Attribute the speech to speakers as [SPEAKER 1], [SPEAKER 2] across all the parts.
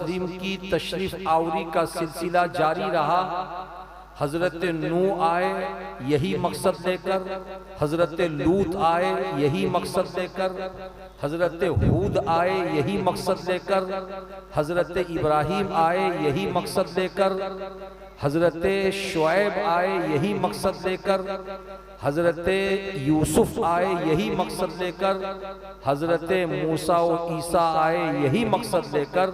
[SPEAKER 1] तस्लीम की तशरीफ आवरी का सिलसिला जारी रहा। हजरत नूह आए यही मकसद लेकर, हजरत लूत आए यही मकसद लेकर, हजरत हूद आए यही मकसद लेकर, हजरत इब्राहीम आए यही मकसद लेकर, हजरत शुएब आए यही मकसद लेकर, हजरत यूसुफ आए यही मकसद लेकर, हजरत मूसा और ईसा आए यही मकसद लेकर।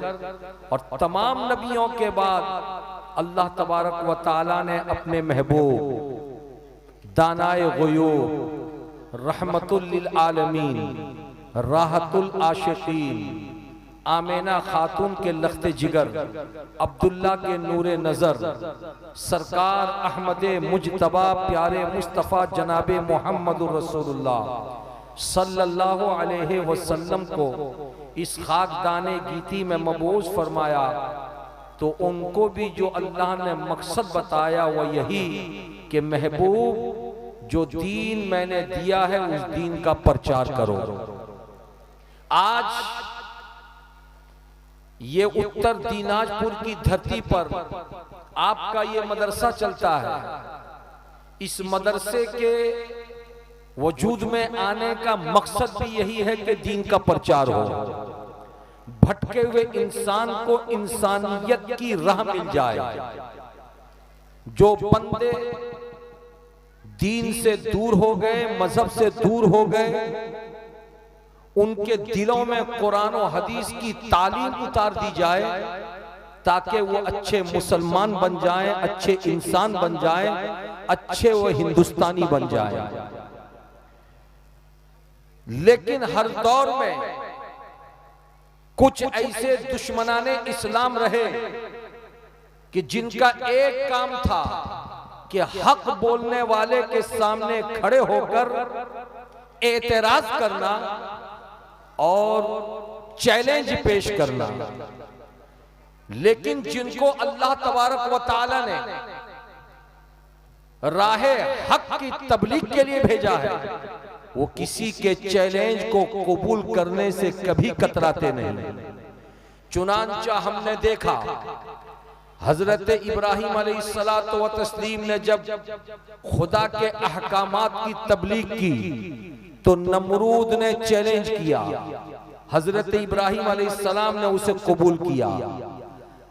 [SPEAKER 1] और तमाम नबियों के बाद अल्लाह तबारक व ताला ने अपने महबूब दानाए गुयूब, रहमतुल लिल आलमीन, राहतुल आशिकीन, आमेना खातून के लख्ते जिगर, अब्दुल्ला के नूरे नजर, सरकार अहमद मुजतबा प्यारे मुस्तफ़ा जनाबे मोहम्मद रसूलुल्लाह सल्लल्लाहु अलैहि वसल्लम को इस खाकदाने गीती में मबूस फरमाया, तो उनको भी जो अल्लाह ने मकसद बताया वो यही कि महबूब जो दीन मैंने दिया है उस दीन का प्रचार करो। आज ये उत्तर दीनाजपुर की धरती पर आपका ये मदरसा चलता है। इस मदरसे के वजूद में आने का मकसद भी यही है कि दीन का प्रचार हो, भटके हुए इंसान को इंसानियत की राह मिल जाए। जो बंदे दीन से दूर हो गए, मजहब से दूर हो गए, उनके दिलों में कुरान और हदीस की तालीम उतार दी जाए ताकि वो अच्छे मुसलमान बन जाएं, अच्छे इंसान बन जाएं, अच्छे वो हिंदुस्तानी बन जाएं। लेकिन हर दौर में कुछ ऐसे दुश्मनाने इस्लाम रहे कि जिनका एक काम था कि हक बोलने वाले के सामने खड़े होकर एतराज करना और चैलेंज पेश करना। लेकिन जिनको अल्लाह तबारक व ताला ने राहे हक की तबलीग के लिए भेजा है, वो किसी के चैलेंज को कबूल करने से कभी कतराते नहीं। चुनांचा हमने देखा हजरत इब्राहीम अलैहिस्सलातु व तस्लीम ने जब खुदा के अहकामात की तबलीग की तो नमरूद ने चैलेंज किया, हजरत इब्राहीम अलैहिस्सलाम ने उसे कबूल किया।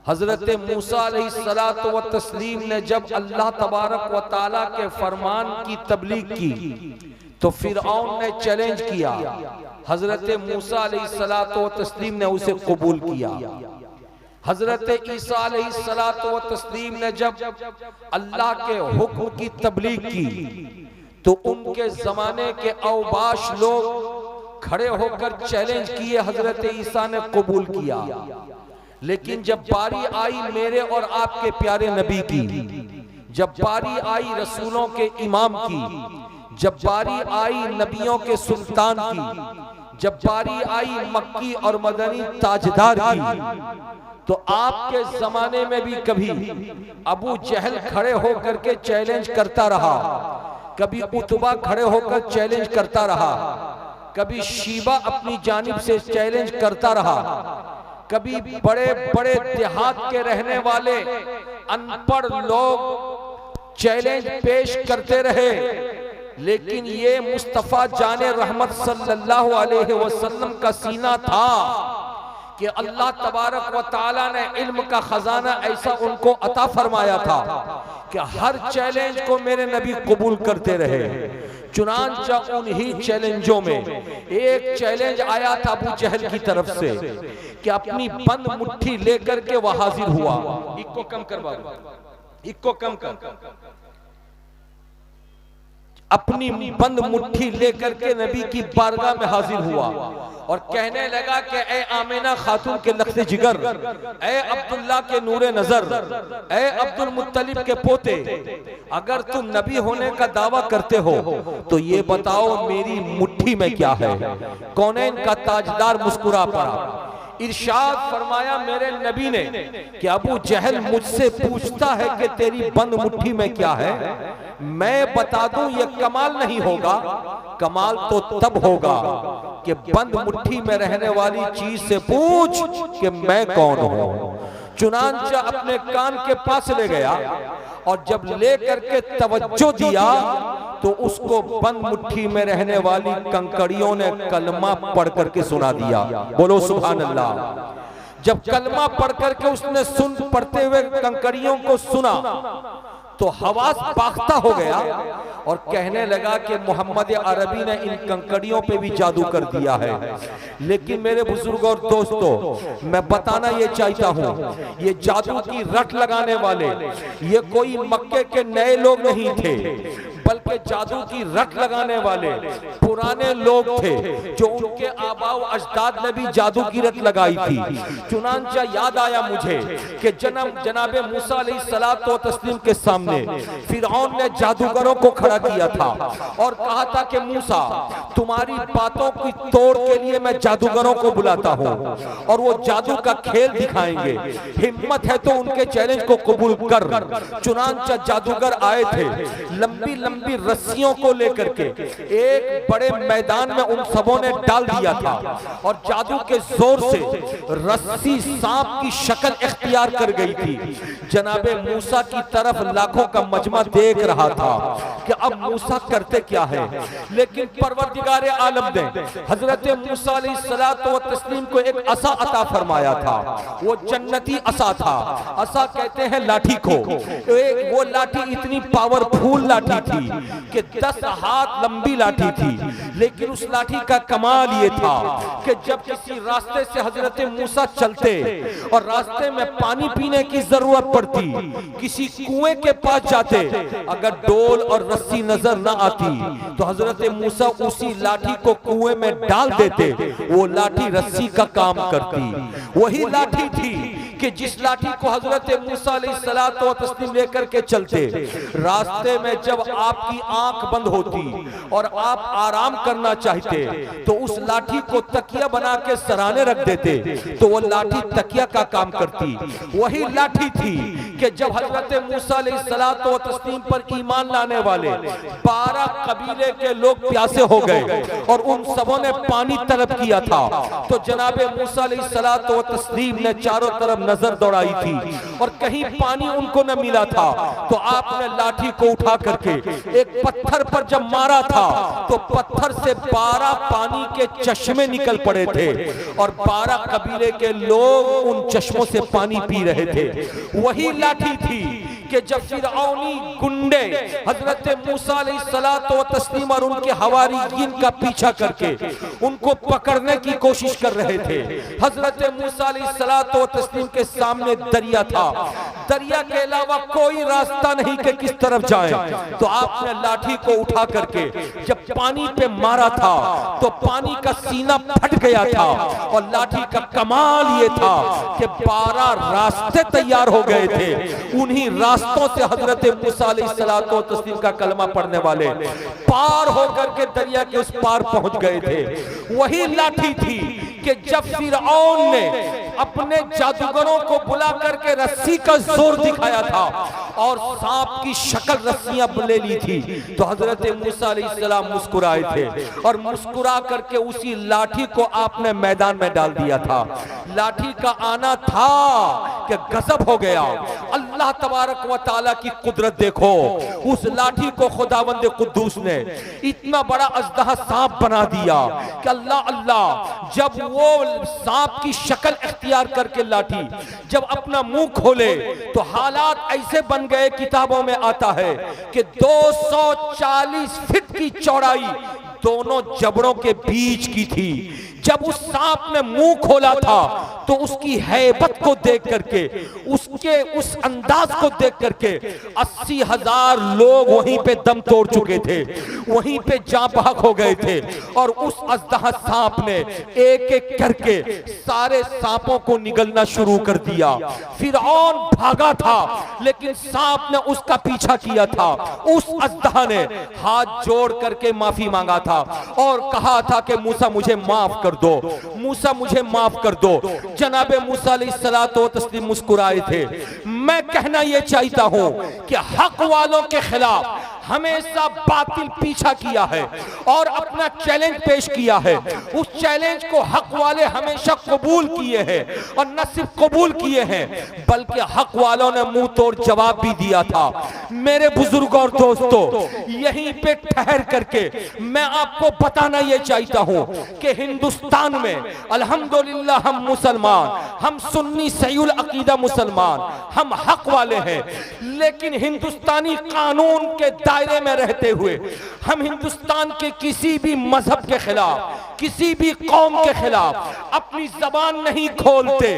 [SPEAKER 1] हजरत मूसा अलैहिस्सलातु व तस्लीम ने जब अल्लाह तबारक व ताला के फरमान की तबलीग की तो फिरऔन ने चैलेंज किया, हजरत मूसा अलैहिस्सलातु व तस्लीम ने उसे कबूल किया। हजरत ईसा अलैहिस्सलातु व तस्लीम ने जब अल्लाह के हुक्म की तबलीग की तो उनके जमाने के औबाश लोग खड़े होकर चैलेंज किए, हजरत ईसा ने कबूल किया। लेकिन जब बारी आई मेरे और आपके प्यारे नबी की, जब बारी आई रसूलों के इमाम की, जब बारी आई नबियों के सुल्तान की, जब बारी आई मक्की और मदनी ताजदार की, तो आपके जमाने में भी कभी अबू जहल खड़े होकर के चैलेंज करता रहा, कभी उतबा खड़े होकर चैलेंज करता रहा, कभी शीबा अपनी जानिब से चैलेंज करता रहा, कभी बड़े बड़े देहात के रहने वाले अनपढ़ लोग चैलेंज पेश करते रहे। लेकिन ये मुस्तफा जाने रहमत सल्लल्लाहु अलैहि वसल्लम का सीना था कि अल्लाह तबारक व ताला ने इल्म का खजाना ऐसा उनको अता फरमाया था कि हर चैलेंज को मेरे नबी कबूल करते रहे। चुनांचा उन्हीं चैलेंजों में एक चैलेंज आया था अबू जहल की तरफ से कि अपनी बंद मुट्ठी लेकर के वह हाजिर हुआ। इक्को कम कर बाबू, इक्को कम कर। अपनी बंद मुट्ठी लेकर के नबी की बारगाह में हाजिर हुआ और कहने लगा कि ए आमिना खातून के लख्ते जिगर, ए अब्दुल्ला के नूरे नजर, ए अब्दुल मुत्तलिब के पोते, अगर तुम नबी होने का दावा करते हो तो ये बताओ मेरी मुट्ठी में क्या है। कौनैन का ताजदार मुस्कुरा पड़ा। इरशाद फरमाया मेरे नबी ने कि अबू जहल मुझसे पूछता है कि तेरी बंद मुट्ठी में क्या है, मैं बता दूं ये कमाल नहीं होगा, कमाल तो तब होगा कि बंद मुट्ठी में रहने वाली चीज से पूछ कि मैं कौन हूं। चुनांचा अपने कान के पास ले गया और जब ले करके तवज्जो दिया तो उसको बंद मुट्ठी में रहने वाली कंकड़ियों ने कलमा पढ़ करके सुना दिया। बोलो सुभान अल्लाह। जब कलमा पढ़ करके उसने पढ़ते हुए कंकड़ियों को सुना तो हवास बाख्ता हो गया और कहने लगा कि मोहम्मद अरबी ने इन कंकड़ियों पे भी जादू कर दिया है। लेकिन मेरे बुजुर्गों और दोस्तों, मैं बताना ये चाहता हूँ, ये जादू की रट लगाने वाले ये कोई मक्के के नए लोग नहीं थे, बल्कि जादू की रट लगाने वाले पुराने लोग थे जो उनके आबाओ अजदाद ने भी जादू की रट लगाई थी। चुनांचा याद आया मुझे कि जनाबे मूसा अलैहिस्सलातो व तस्लीम के सामने फिरौन ने जादूगरों को खड़ा किया था और कहा था कि मूसा तुम्हारी बातों की तोड़ के लिए मैं जादूगरों को बुलाता हूँ और वो जादू का खेल दिखाएंगे, हिम्मत है तो उनके चैलेंज को कबूल कर। चुनांचा जादूगर आए थे लंबी लंबी रस्सियों को लेकर के एक बड़े मैदान में उन सबों ने डाल दिया था और जादू के जोर से रस्सी सांप की शक्ल इख्तियार कर गई थी। जनाबे मूसा की तरफ लाखों का मजमा देख रहा था कि अब मूसा करते क्या है, लेकिन परवरदिगार आलम ने हजरत मूसा अलैहिस्सलातो व तस्लीम को एक असा अता फरमाया था। वो जन्नती असा था, असा कहते हैं लाठी को। वो लाठी इतनी पावरफुल लाठी थी कि 10 हाथ लंबी लाठी थी, लेकिन उस लाठी का कमाल ये था कि जब किसी रास्ते से हजरत मूसा चलते और रास्ते में पानी पीने की जरूरत पड़ती, किसी कुएं के पास जाते, अगर डोल और रस्सी नजर न आती तो हजरत मूसा उसी लाठी को कुएं में डाल देते, वो लाठी रस्सी का काम करती। वही लाठी थी कि जिस लाठी को हजरत मूसा अलैहिस्सलातो व तस्लीम लेकर के चलते, रास्ते में जब आपकी आंख बंद होती और आप आराम करना चाहते तो उस लाठी को तकिया बना के सराने रख देते तो वो लाठी तकिया का काम करती। वही लाठी थी कि जब हजरत मूसा अलैहिस्सलातो व तस्लीम पर ईमान लाने वाले 12 कबीले के लोग प्यासे हो गए और उन सबों ने पानी तलब किया था, तो जनाबे मूसा अलैहिस्सलातो व तस्लीम ने चारों तरफ नजर दौड़ाई थी और कहीं पानी उनको न मिला था, तो आपने लाठी को उठा करके एक पत्थर पर जब मारा था तो पत्थर से 12 पानी के चश्मे निकल पड़े थे और 12 कबीले के लोग उन चश्मों से पानी पी रहे थे। वही लाठी थी कि जब फिरऔनी गुंडे हजरत मूसा अलैहिस्सलातो व तस्लीम और उनके हवारीयीन का पीछा करके उनको पकड़ने की कोशिश कर रहे थे, हजरत मूसा अलैहिस्सलातो व तस्लीम के सामने दरिया था, दरिया के अलावा कोई रास्ता नहीं कि किस तरफ जाए, तो आपने लाठी को उठा करके जब पानी पे मारा था तो पानी का सीना फट गया था और लाठी का कमाल ये था कि 12 रास्ते तैयार हो गए थे। उन्हीं रास्तों से हजरत मूसा अलैहिस्सलातो व तस्लीम का कलमा पढ़ने वाले पार होकर के दरिया के उस पार पहुंच गए थे। वही लाठी थी कि जब फिरऔन ने अपने जादूगरों को बुला करके रस्सी का जोर दिखाया था और सांप की शक्ल रस्सियां ले ली थी, तो हजरत मूसा अलैहिस्सलाम मुस्कुराए थे और मुस्कुरा करके उसी लाठी को आपने मैदान में डाल दिया था। लाठी का आना था कि गजब हो गया। अल्लाह तबारक व तआला की कुदरत देखो, उस लाठी को खुदावंद कुद्दूस ने इतना बड़ा अजदहा सांप बना दिया कि अल्लाह अल्लाह, जब वो सांप की शक्ल इख्तियार करके लाठी जब अपना मुंह खोले तो हालात ऐसे बन गए, किताबों में आता है कि 240 फीट की चौड़ाई दोनों जबड़ों के बीच की थी। जब उस सांप ने मुंह खोला था तो उसकी हैबत को देख करके, उसके उस अंदाज को देख करके 80,000 लोग वहीं पे दम तोड़ चुके थे, वहीं पे जाँ बहक हो गए थे और उस अजदहा सांप ने एक एक करके सारे सांपों को निगलना शुरू कर दिया। फिरऔन भागा था लेकिन सांप ने उसका पीछा किया था। उस अजदहा ने हाथ जोड़ करके माफी मांगा था और कहा था कि मूसा मुझे माफ कर कर दो, मूसा मुझे माफ कर दो। जनाबे मूसा अलैहिस्सलातो तस्लीम मुस्कुराए थे। मैं कहना यह चाहता हूं कि हक वालों के खिलाफ हमेशा बातिल पीछा किया है और अपना चैलेंज पेश किया है। उस चैलेंज को हक वाले हमेशा कबूल किए हैं और न सिर्फ कबूल किए हैं बल्कि हक वालों ने मुंह तोड़ जवाब भी दिया था। मेरे बुजुर्गों और दोस्तों, यहीं पे ठहर करके मैं आपको बताना यह चाहता हूं कि हिंदुस्तान में अल्हम्दुलिल्लाह हम मुसलमान, हम सुन्नी सहीउल अकीदा मुसलमान, हम हक वाले हैं। लेकिन हिंदुस्तानी कानून के दायरे में रहते हुए हम हिंदुस्तान के किसी भी मजहब के खिलाफ, किसी भी कौम के खिलाफ अपनी जबान नहीं खोलते।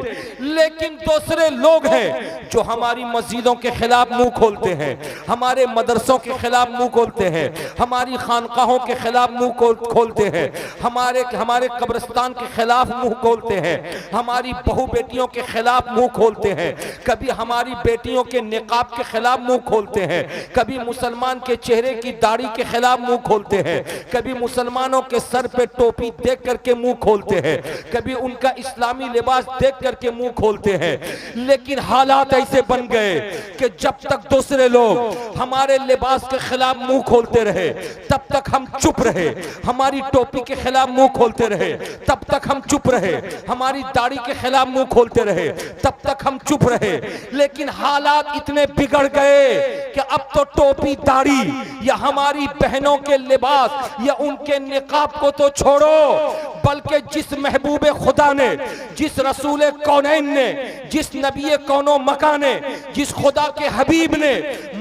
[SPEAKER 1] लेकिन दूसरे लोग हैं जो हमारी मस्जिदों के खिलाफ मुंह खोलते हैं, हमारे मदरसों के खिलाफ मुंह खोलते हैं, हमारी खानकाहों के खिलाफ मुंह खोलते हैं, हमारे कब्रिस्तान के खिलाफ मुंह खोलते हैं, हमारी बहू बेटियों के खिलाफ मुंह खोलते हैं, कभी हमारी बेटियों के निकाब के खिलाफ मुंह खोलते हैं, कभी मुसलमान के चेहरे की दाढ़ी के खिलाफ मुंह खोलते हैं, कभी मुसलमानों के सर पे टोपी देख करके मुंह खोलते हैं, कभी उनका इस्लामी लिबास देख करके मुंह खोलते हैं। लेकिन हालात ऐसे बन गए कि जब तक दूसरे लोग हमारे लिबास के खिलाफ मुंह खोलते रहे तब तक हम चुप रहे, हमारी टोपी के खिलाफ मुंह खोलते रहे तब तक हम चुप रहे, हमारी दाढ़ी के खिलाफ मुंह खोलते रहे तब तक हम चुप रहे। लेकिन हालात इतने बिगड़ गए कि अब तो टोपी दाढ़ी या हमारी बहनों के लिबास या उनके निकाब को तो छोड़ो, बल्कि जिस महबूबे खुदा ने, जिस रसूल कौनैन ने, जिस नबी कौनो मका ने, जिस खुदा के हबीब ने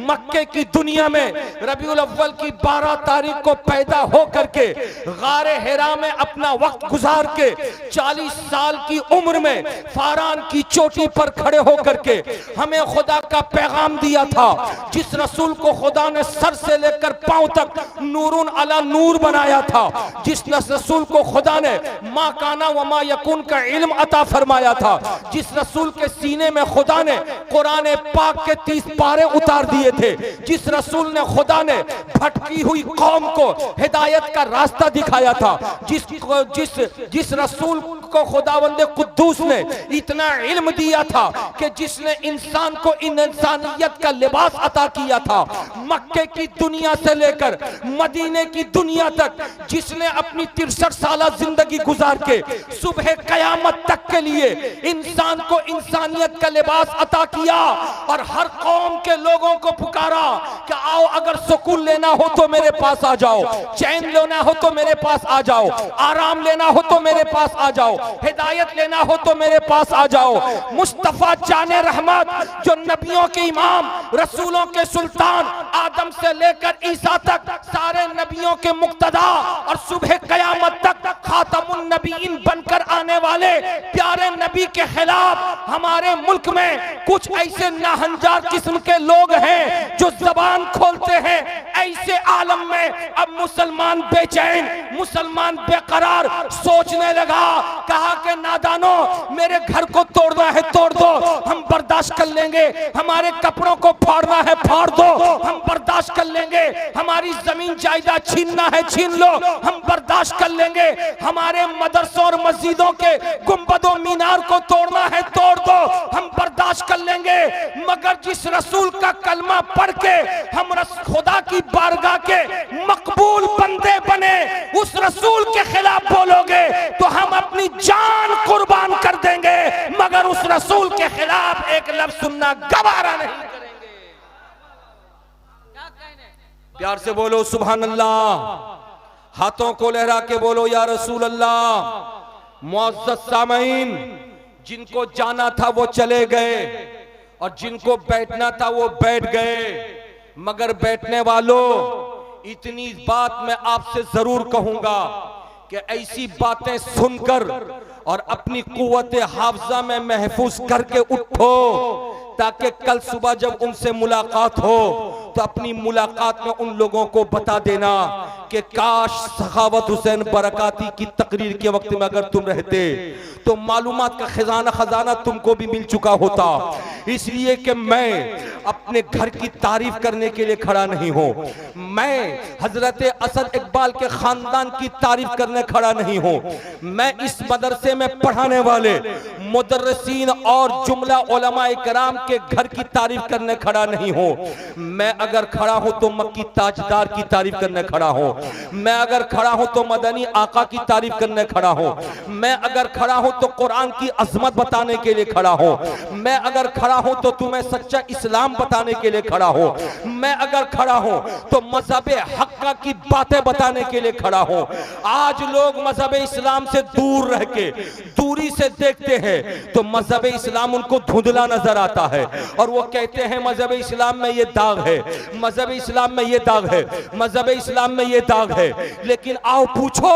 [SPEAKER 1] मक्के की दुनिया में रबीउल अव्वल की 12 तारीख को पैदा हो करके गारे हिरा में अपना वक्त गुजार के 40 साल की उम्र में फारान की चोटी पर खड़े होकर के हमें खुदा का पैगाम दिया था, जिस रसूल को खुदा ने सर से लेकर पांव तक नूरुन अला नूर बनाया था, जिस रसूल को खुदा ने मा काना व मा यकून का इल्म अता फरमाया था, जिस रसूल के सीने में खुदा ने कुरान पाक के 30 पारे उतार दिए थे, जिस रसूल ने खुदा ने भटकी हुई कौम को हिदायत का रास्ता दिखाया था, जिस रसूल को खुदावंद कुद्दूस ने इतना इल्म दिया था कि जिसने इंसान को इंसानियत का लिबास अता किया था, मक्के की दुनिया से लेकर मदीने की दुनिया तक जिसने अपनी 63 साल जिंदगी गुजार के सुबह कयामत तक के लिए इंसान को इंसानियत का लिबास अता किया और हर कौम के लोगों को पुकारा कि आओ, अगर सुकून लेना हो तो मेरे पास आ जाओ, चैन लेना हो तो मेरे पास आ जाओ, आराम लेना हो तो मेरे पास आ जाओ, हिदायत लेना हो तो मेरे पास आ जाओ। मुस्तफा जाने रहमत जो नबियों के इमाम, रसूलों के सुल्तान, आदम से लेकर ईसा तक सारे नबियों के मुक्तदा और सुबह कयामत तक खातमुन नबीइन बनकर आने वाले प्यारे नबी के खिलाफ हमारे मुल्क में कुछ ऐसे नाहंजार किस्म के लोग हैं जो जबान खोलते हैं। ऐसे आलम में अब मुसलमान बेचैन, मुसलमान बेकरार सोचने लगा, कहा कि नादानो, मेरे घर को तोड़ना है तोड़ दो, हम बर्दाश्त कर लेंगे, हमारे कपड़ों को फाड़ना है फाड़ दो, हम बर्दाश्त कर लेंगे, हमारी जमीन जायदाद छीनना है छीन लो, हम बर्दाश्त कर लेंगे, हमारे मदरसों और मस्जिदों के गुंबदों मीनार को तोड़ना है तोड़ दो, हम बर्दाश्त कर लेंगे। मगर जिस रसूल का कलमा पढ़ के हम खुदा की बारगाह के मकबूल बंदे बने, उस रसूल के खिलाफ बोलोगे तो हम अपनी जान कुर्बान कर देंगे, मगर उस रसूल के खिलाफ एक लफ्ज सुनना गवारा नहीं करेंगे। प्यार से बोलो सुभान अल्लाह, हाथों को लहरा के बोलो या रसूल अल्लाह। मुअज़्ज़ज़ सामईन, जिनको जाना था वो चले गए और जिनको बैठना था वो बैठ गए, मगर बैठने वालों, इतनी बात मैं आपसे जरूर कहूंगा कि ऐसी बातें सुनकर और अपनी कुव्वत हाफजा में महफूज करके उठो, ताकि कल सुबह जब उनसे मुलाकात हो तो अपनी मुलाकात में उन लोगों को बता देना कि काश सखावत हुसैन बरकाती की तकरीर के वक्त में अगर तुम रहते तो मालूमात का खजाना तुमको भी मिल चुका होता। इसलिए कि मैं अपने घर की तारीफ करने के लिए खड़ा नहीं हूँ, मैं हजरत असद इकबाल के खानदान की तारीफ करने खड़ा नहीं हूँ, मैं इस मदरसे में पढ़ाने वाले मुदर्रिसीन और जुमला उलमा इकराम के घर की तारीफ करने खड़ा नहीं हूँ। मैं अगर खड़ा हूँ तो मक्की ताजदार की तारीफ करने खड़ा हूँ, मैं अगर खड़ा हूँ तो मदनी आका की तारीफ करने खड़ा हूँ, मैं अगर खड़ा हूँ तो कुरान की अजमत बताने के लिए खड़ा हूँ, मैं अगर खड़ा हूँ तो तुम्हें सच्चा इस्लाम बताने के लिए खड़ा हूँ, मैं अगर खड़ा हूँ तो मजहब हक्का की बातें बताने के लिए खड़ा हूँ। आज लोग मजहब इस्लाम से दूर रह के दूरी से देखते हैं तो मजहब इस्लाम उनको धुंधला नजर आता है और वो कहते हैं मजहब इस्लाम में ये दाग है, मजहब इस्लाम में ये दाग है, मजहब इस्लाम में ये दाग है। लेकिन आओ पूछो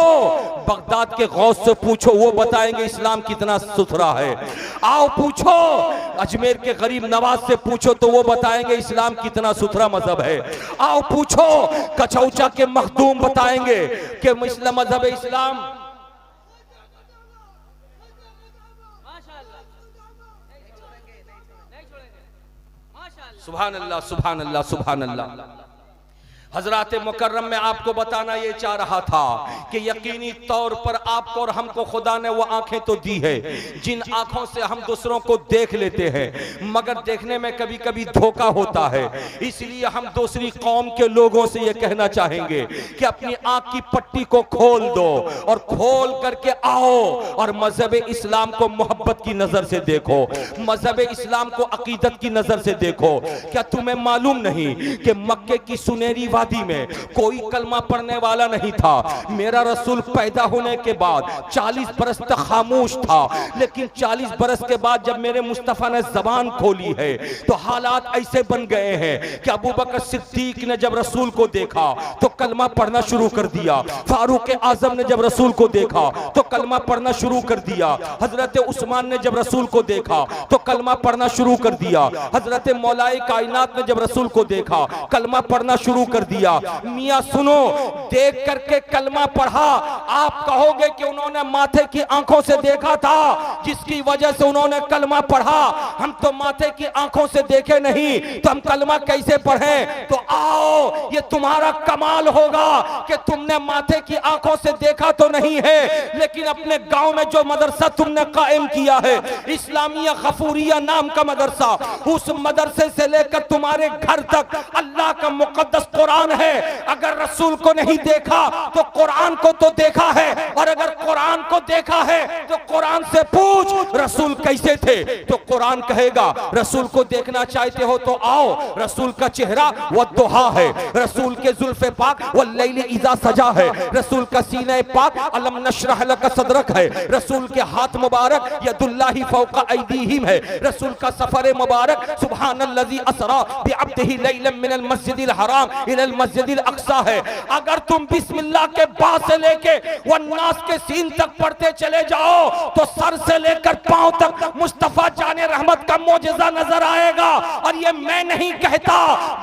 [SPEAKER 1] बगदाद के गौस से पूछो, वो बताएंगे इस्लाम कितना सुथरा है। आओ पूछो अजमेर के गरीब नवाज से पूछो तो वो बताएंगे इस्लाम कितना सुथरा मजहब है। आओ पूछो कचौचा के मखदूम बताएंगे कि मजहब इस्लाम सुभान अल्लाह सुभान अल्लाह सुभान अल्लाह। हजरात मुकर्रम में आपको बताना ये चाह रहा था कि यकीनी तौर पर आपको और हमको खुदा ने वो आंखें तो दी है जिन आंखों से हम दूसरों को देख लेते हैं, मगर देखने में कभी कभी धोखा होता है। इसलिए हम दूसरी कौम के लोगों से ये कहना चाहेंगे कि अपनी आंख की पट्टी को खोल दो और खोल करके आओ और मजहब इस्लाम को मोहब्बत की नजर से देखो, मजहब इस्लाम को अकीदत की नजर से देखो। क्या तुम्हें मालूम नहीं कि मक्के की सुनहरी वादी में कोई कलमा पढ़ने वाला नहीं था। मेरा रसूल पैदा होने के बाद 40 बरस तक खामोश था, लेकिन 40 बरस के बाद जब मेरे मुस्तफा ने जबान खोली है तो हालात ऐसे बन गए हैं कि अबू बकर सिद्दीक ने जब रसूल को देखा तो कलमा पढ़ना शुरू कर दिया, फारूक आजम ने जब रसूल को देखा तो कलमा पढ़ना शुरू कर दिया, हजरत उस्मान ने जब रसूल को देखा तो कलमा पढ़ना शुरू कर दिया, हजरत मौलाए कायनात ने जब रसूल को देखा कलमा पढ़ना शुरू कर दिया। मियां सुनो, देख करके कलमा पढ़ा, आप कहोगे कि उन्होंने माथे की आंखों से देखा था जिसकी वजह से उन्होंने कलमा पढ़ा, हम तो माथे की आंखों से देखे नहीं तो हम कलमा कैसे पढ़ें? तो आओ ये तुम्हारा कमाल होगा कि तुमने माथे की आंखों से देखा तो नहीं है, लेकिन अपने गांव में जो मदरसा तुमने कायम किया है इस्लामिया गफूरिया नाम का मदरसा, उस मदरसे से लेकर तुम्हारे घर तक अल्लाह का मुकद्दस कुरान है। अगर रसूल को नहीं देखा तो कुरान को तो देखा है, और अगर कुरान को देखा है तो कुरान से पूछ रसूल कैसे थे, तो कुरान कहेगा रसूल को देखना चाहते हो तो आओ, रसूल का चेहरा वो दुहा है, रसूल के जुल्फे पाक वो लैली इज़ा सजा है, रसूल का सीने पाक अलम नशरह लक सदरक है, रसूल के हाथ मुबारक यदुल्लाहि फौका ऐदीहिम है, रसूल का सफर मुबारक सुब्हानल्लज़ी असरा बिअब्दिही लैलन मिनल मस्जिदिल हराम इलल मस्जिदिल अक्सा है। अगर तुम बिस्मिल्लाह के बा से लेके वन्नास के सीन तक पढ़ते चले जाओ तो सर से लेकर पांव तक मुस्तफा जाने रहमत का मौजज़ा नजर आएगा। और ये मैं नहीं कहता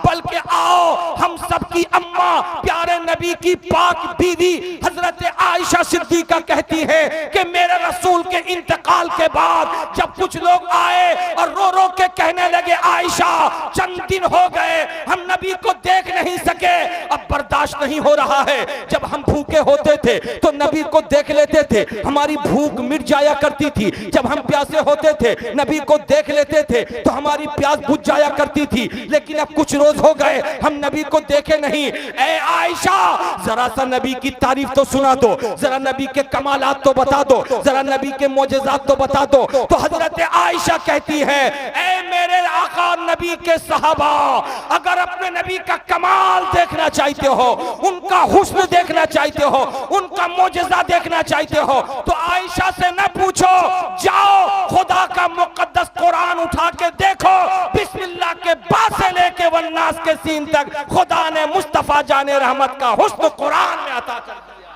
[SPEAKER 1] बल्कि आओ हम सबकी अम्मा प्यारे नबी की पाक बीवी हजरत आयशा सिद्दीका कहती है कि मेरे रसूल के इंतकाल के बाद जब कुछ लोग आए और रो रो के कहने लगे आयशा चंद दिन हो गए हम नबी को देख नहीं सके, अब बर्दाश्त नहीं हो रहा है, जब हम भूखे होते थे तो नबी को देख लेते थे, हमारी भूख मिट जाया करती थी, जब हम प्यासे होते थे नबी को देख लेते थे तो हमारी प्यास बुझ जाया करती थी, लेकिन अब कुछ रोज हो गए हम नबी को देखे नहीं। ए आयशा जरा सा नबी की तारीफ तो सुना दो, जरा नबी के कमालात तो बता दो, जरा नबी के मोजेजात तो बता दो। तो हजरत आयशा कहती है ए मेरे आका नबी के सहाबा, अगर अपने नबी का कमाल देखना चाहते हो, उनका हुस्न देखना चाहते हो, उनका मोजज़ा देखना चाहते हो तो आयशा से न पूछो, जाओ खुदा का मुकद्दस कुरान उठा के देखो, बिस्मिल्लाह के बा से लेके वन्नास के सीन तक खुदा ने मुस्तफा जाने रहमत का हुस्न कुरान में अता कर दिया।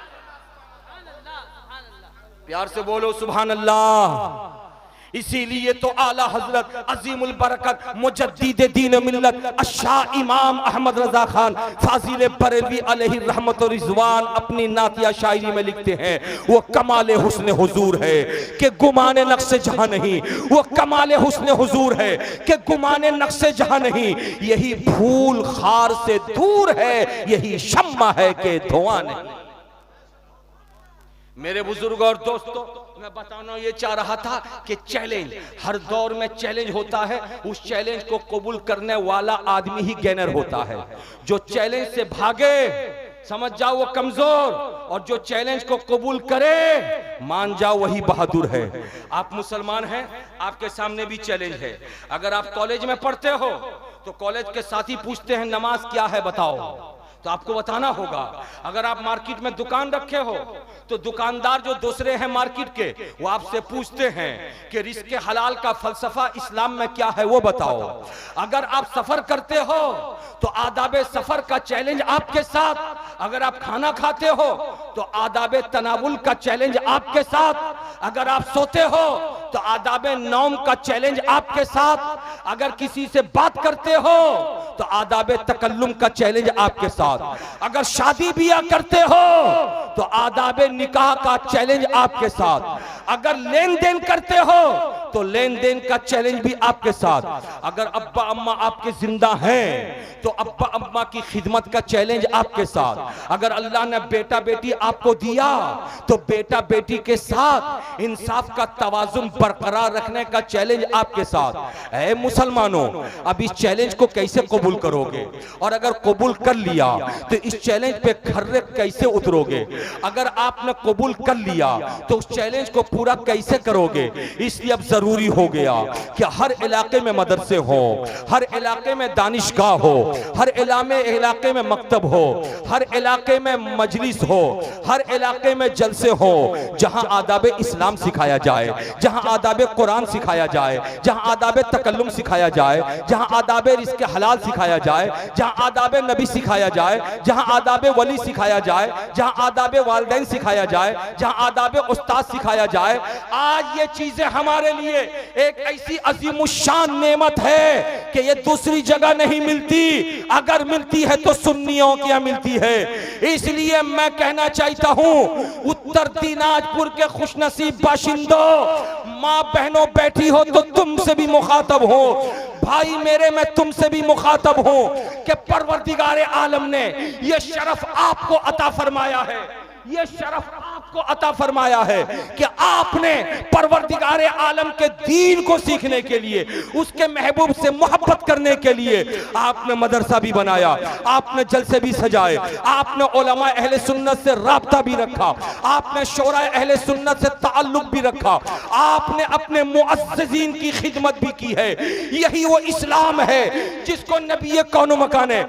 [SPEAKER 1] प्यार से बोलो सुभान अल्लाह। इसीलिए तो आला हजरत अजीमुल बरकत मुजद्दिद दीन मिल्लत अशाह इमाम अहमद रजा खान फाजिल बरेलवी अलैहि रहमत व रिजवान अपनी नातिया शायरी में लिखते हैं, वो कमाले हुस्न हुजूर है कि गुमाने नक्शे जहां नहीं, वो कमाले हुस्न हुजूर है कि गुमाने नक्शे जहां नहीं, यही फूल खार से दूर है, यही शम्मा है कि धुआं नहीं। मेरे बुजुर्ग और दोस्तों, मैं बताना ये चाह रहा था कि चैलेंज, हर दौर में चैलेंज होता है, उस चैलेंज को कबूल करने वाला आदमी ही गेनर होता है। जो चैलेंज से भागे समझ जाओ वो कमजोर, और जो चैलेंज को कबूल करे मान जाओ वही बहादुर है। आप मुसलमान हैं, आपके सामने भी चैलेंज है। अगर आप कॉलेज में पढ़ते हो तो कॉलेज के साथी पूछते हैं नमाज क्या है बताओ, तो आपको बताना होगा। अगर आप मार्केट में दुकान रखे हो तो दुकानदार जो दूसरे हैं मार्केट के, वो आपसे पूछते हैं कि रिस्क हलाल का फलसफा इस्लाम में क्या है वो बताओ। अगर आप सफर करते हो तो आदाबे सफर का चैलेंज आपके साथ, अगर आप खाना खाते हो तो आदाबे तनावुल का चैलेंज आपके साथ, अगर आप सोते हो तो आदाबे नौम का चैलेंज आपके साथ, अगर किसी से बात करते हो तो आदाबे तकल्लुम का चैलेंज आपके साथ, अगर शादी बियाह करते हो तो आदाबे निकाह का चैलेंज आपके साथ, अगर लेन देन करते हो तो लेन देन का चैलेंज भी आपके साथ, अगर अब्बा अम्मा आपके जिंदा हैं तो अब्बा अम्मा की खिदमत का चैलेंज आपके साथ, अगर अल्लाह ने बेटा बेटी आपको दिया तो बेटा बेटी के साथ इंसाफ का तवाजुन बरकरार रखने का चैलेंज आपके साथ। ऐ मुसलमानों, अब इस चैलेंज को कैसे कबूल करोगे, और अगर कबूल कर लिया तो इस चैलेंज पे खर्रे कैसे उतरोगे, अगर आपने कबूल कर लिया तो उस चैलेंज को पूरा कैसे करोगे। इसलिए अब जरूरी हो गया कि हर इलाके में मदरसे हो, हर इलाके में दानिशगाह हो, हर इलाके में मकतब हो, हर इलाके में मजलिस हो, हर इलाके में जलसे हो, जहां आदाबे इस्लाम सिखाया जाए, जहां आदाबे कुरान सिखाया जाए, जहां आदाबे तकल्लुम सिखाया जाए, जहां आदाबे रिस्क हलाल सिखाया जाए, जहां आदाबे नबी सिखाया जाए, जहां आदाबे वली सिखाया जाए, जहां आदाबे वालिदैन सिखाया जाए, जहां आदाबे उस्ताद सिखाया जाए। आज ये चीजें हमारे लिए एक ऐसी अजीमुशान नेमत है कि ये दूसरी जगह नहीं मिलती, अगर मिलती है तो सुन्नियों की यहाँ मिलती है। इसलिए मैं कहना चाहता हूं उत्तर दिनाजपुर के खुशनसीब बाशिंदों, माँ बहनों बैठी हो तो तुमसे भी मुखातब हो, भाई मेरे मैं तुमसे भी मुखातब हूं कि परवरदिगारे आलम ने यह शरफ आपको अता फरमाया है, ये शरफ आपको अता फरमाया है कि आपने परवरदिगारे आलम के दीन को सीखने के लिए, उसके महबूब से मोहब्बत करने के लिए आपने मदरसा भी बनाया, आपने जलसे भी सजाए, आपने उलमा अहले सुन्नत से राब्ता भी रखा, आपने शोरा अहले सुन्नत से ताल्लुक भी रखा, आपने अपने मुअज्जिजीन की खिदमत भी की है। यही वो इस्लाम है जिसको नबी कौनो मकान ने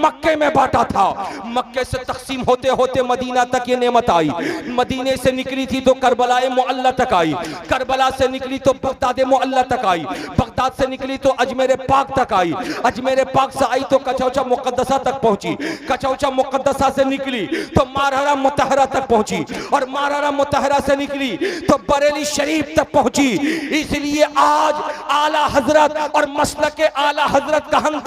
[SPEAKER 1] मक्के में बांटा था। मक्के से तकसीम होते होते मदीना तक ये नेमत आई, मदीने से निकली थी तो करबलाए मुअल्ला तक आई, करबला से निकली तो बगदाद मुअल्ला तक आई, बगदाद से निकली तो अजमेर पाक तक आई, अजमेर पाक से आई तो कचौचा मुकद्दसा तक पहुंची, कचौचा मुकद्दसा से निकली तो मारहरा मुतहरा तक पहुंची, और मारहरा मुतहरा से निकली तो बरेली शरीफ तक पहुंची। इसलिए आज आला हजरत और मसलक आला हजरत का हम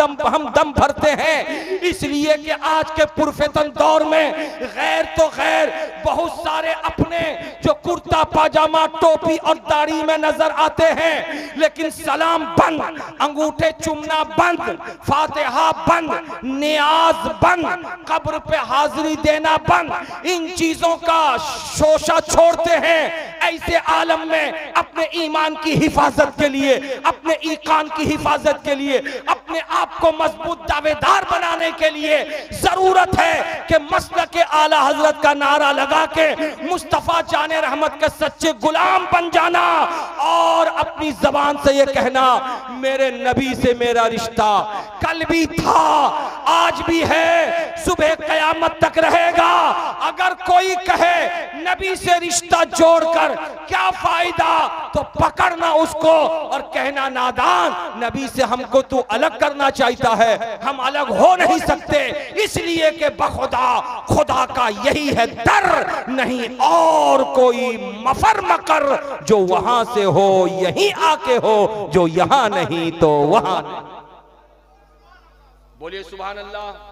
[SPEAKER 1] दम भरते हैं, इसलिए कि आज के पुरफेतन दौर में गैर तो गैर बहुत सारे अपने जो कुर्ता पाजामा टोपी और दाढ़ी में नजर आते हैं, लेकिन सलाम बंद, अंगूठे चुमना बंद, फातिहा बंद, नियाज बंद, कब्र पे हाजिरी देना बंद, इन चीजों का शोशा छोड़ते हैं। ऐसे आलम में अपने ईमान की हिफाजत के लिए, अपने ईकान की हिफाजत के लिए, अपने आप को मजबूत दावेदार बनाने के लिए जरूरत है कि मसलक आला हजरत का नारा लगा के मुस्तफा जाने रहमत के सच्चे गुलाम बन जाना, और अपनी जबान से ये कहना मेरे नबी से मेरा रिश्ता कल भी था, आज भी है, सुबह कयामत तक रहेगा। अगर कोई कहे नबी से रिश्ता जोड़कर कर क्या फायदा, तो पकड़ना उसको और कहना नादान, नबी से हमको तू अलग करना चाहता है, हम अलग हो नहीं सकते, इसलिए कि बखुदा खुदा का यही है दर, नहीं और कोई मफर मकर, जो वहां से हो यहीं आके हो, जो यहां नहीं तो वहां नहीं। बोलिए सुभान अल्लाह।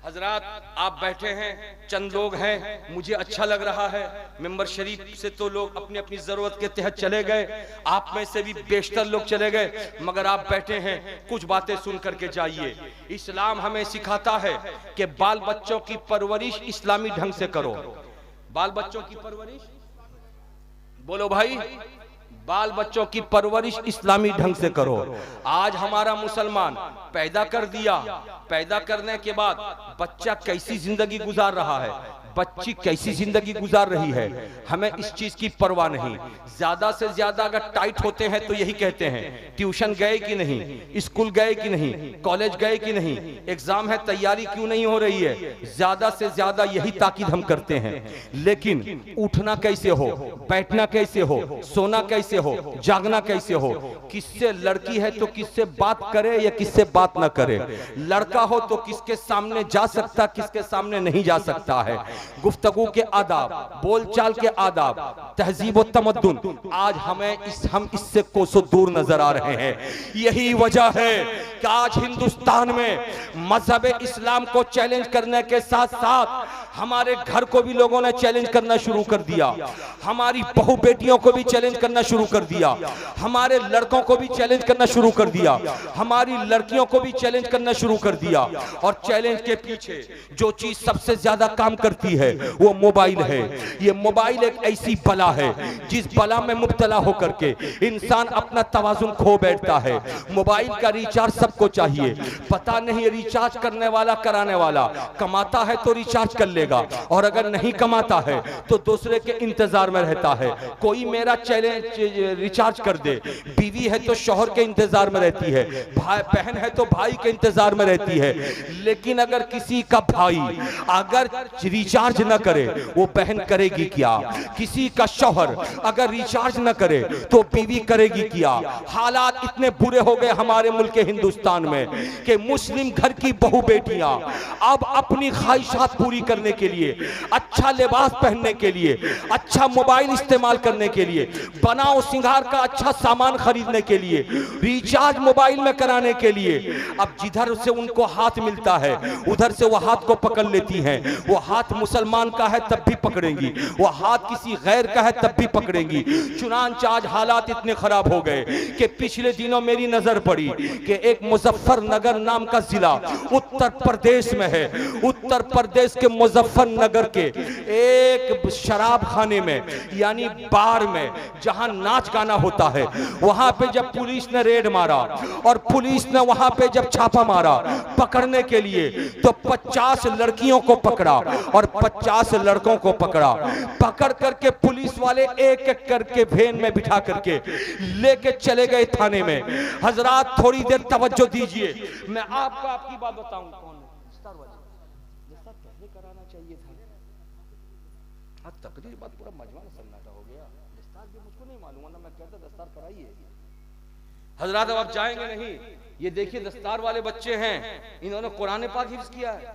[SPEAKER 1] हजरात आप बैठे हैं, चंद लोग हैं, मुझे अच्छा लग रहा है, मेंबर शरीफ से तो लोग अपनी अपनी जरूरत के तहत चले गए, आप में से भी बेशतर लोग चले गए, मगर आप बैठे हैं, कुछ बातें सुन करके जाइए। इस्लाम हमें सिखाता है कि बाल बच्चों की परवरिश इस्लामी ढंग से करो। बाल बच्चों की परवरिश, बोलो भाई, बाल बच्चों की परवरिश इस्लामी ढंग से करो। आज हमारा मुसलमान पैदा कर दिया, पैदा करने के बाद बच्चा कैसी जिंदगी गुजार रहा है, बच्ची कैसी जिंदगी गुजार रही है, हमें इस चीज की परवाह नहीं। ज्यादा से ज्यादा अगर टाइट होते हैं तो यही कहते हैं ट्यूशन गए कि नहीं, स्कूल गए कि नहीं, कॉलेज गए कि नहीं, एग्जाम है तैयारी क्यों नहीं हो रही है, ज्यादा से ज्यादा यही ताकीद हम करते हैं। लेकिन उठना कैसे हो, बैठना कैसे हो, सोना कैसे हो, जागना कैसे हो, किससे लड़की है तो किससे बात करे या किससे बात ना करे, लड़का हो तो किसके सामने जा सकता, किसके सामने नहीं जा सकता है, गुफ्तगू के आदाब, बोलचाल के आदाब, तहजीब और तमद्दुन, आज हम इससे कोसों दूर नजर आ रहे हैं। यही वजह है कि आज हिंदुस्तान में मजहब इस्लाम को चैलेंज करने के साथ साथ हमारे घर को भी लोगों ने चैलेंज करना शुरू कर दिया, हमारी बहू बेटियों को भी चैलेंज करना शुरू कर दिया, हमारे लड़कों को भी चैलेंज करना शुरू कर दिया, हमारी लड़कियों को भी चैलेंज करना शुरू कर दिया। और चैलेंज के पीछे जो चीज सबसे ज्यादा काम करती है वो मोबाइल है। ये मोबाइल एक ऐसी बला है जिस बला में मुब्तला होकर के इंसान अपना तवाजुन खो बैठता है। मोबाइल का रिचार्ज सबको चाहिए, पता नहीं रिचार्ज करने वाला कराने वाला कमाता है तो रिचार्ज कर लेगा, और अगर नहीं कमाता है तो दूसरे के इंतजार में रहता है, कोई मेरा चैलेंज रिचार्ज कर दे। बीवी है तो शौहर के इंतजार में रहती है, भाई बहन है तो भाई के इंतजार में रहती है। लेकिन अगर किसी का भाई अगर रिचार्ज न करे वो बहन करेगी क्या, किसी का शौहर अगर रिचार्ज न करे तो बीवी करेगी क्या। हालात इतने बुरे हो गए हमारे मुल्क हिंदुस्तान में कि मुस्लिम घर की बहू बेटियां अब अपनी ख्वाहिशात पूरी करने के लिए, अच्छा लिबास पहनने के लिए, अच्छा मोबाइल इस्तेमाल करने के लिए, बनाओ सिंगार का अच्छा सामान खरीदने के लिए, रिचार्ज मोबाइल में कराने के लिए, अब जिधर से उनको हाथ मिलता है उधर से वो हाथ को पकड़ लेती हैं। वो हाथ मुसलमान का है तब भी पकड़ेंगी, वो हाथ किसी गैर का है तब भी पकड़ेंगी। चुनांचे आज हालात इतने खराब हो गए कि पिछले दिनों मेरी नजर पड़ी कि एक मुजफ्फरनगर नाम का जिला उत्तर प्रदेश में है। उत्तर प्रदेश के मुजफ्फरनगर के एक शराब खाने में यानी बार में जहां नाच गाना होता है, वहां पे जब पुलिस ने रेड मारा और पुलिस ने वहां पे जब छापा मारा पकड़ने के लिए, तो 50 लड़कियों को पकड़ा और 50 लड़कों को पकड़ा। पकड़ करके पुलिस वाले एक एक करके वैन में बिठा करके लेके चले गए थाने में। हजरात थोड़ी देर तवज्जो दीजिए, मैं आपको आपकी बात बताऊं, कौन दस्तार वाले दस्तार पहले कराना चाहिए था। हाँ तकरीर बात पूरा मजमा सन्नाटा हो गया, दस्तार भी मुझको नहीं मालूम, ना मैं कहता दस्तार कराइए। हजरात अब आप जाएंगे नहीं, ये देखिए दस्तार वाले बच्चे हैं, इन्होंने कुरान पाक हिफ्ज किया है,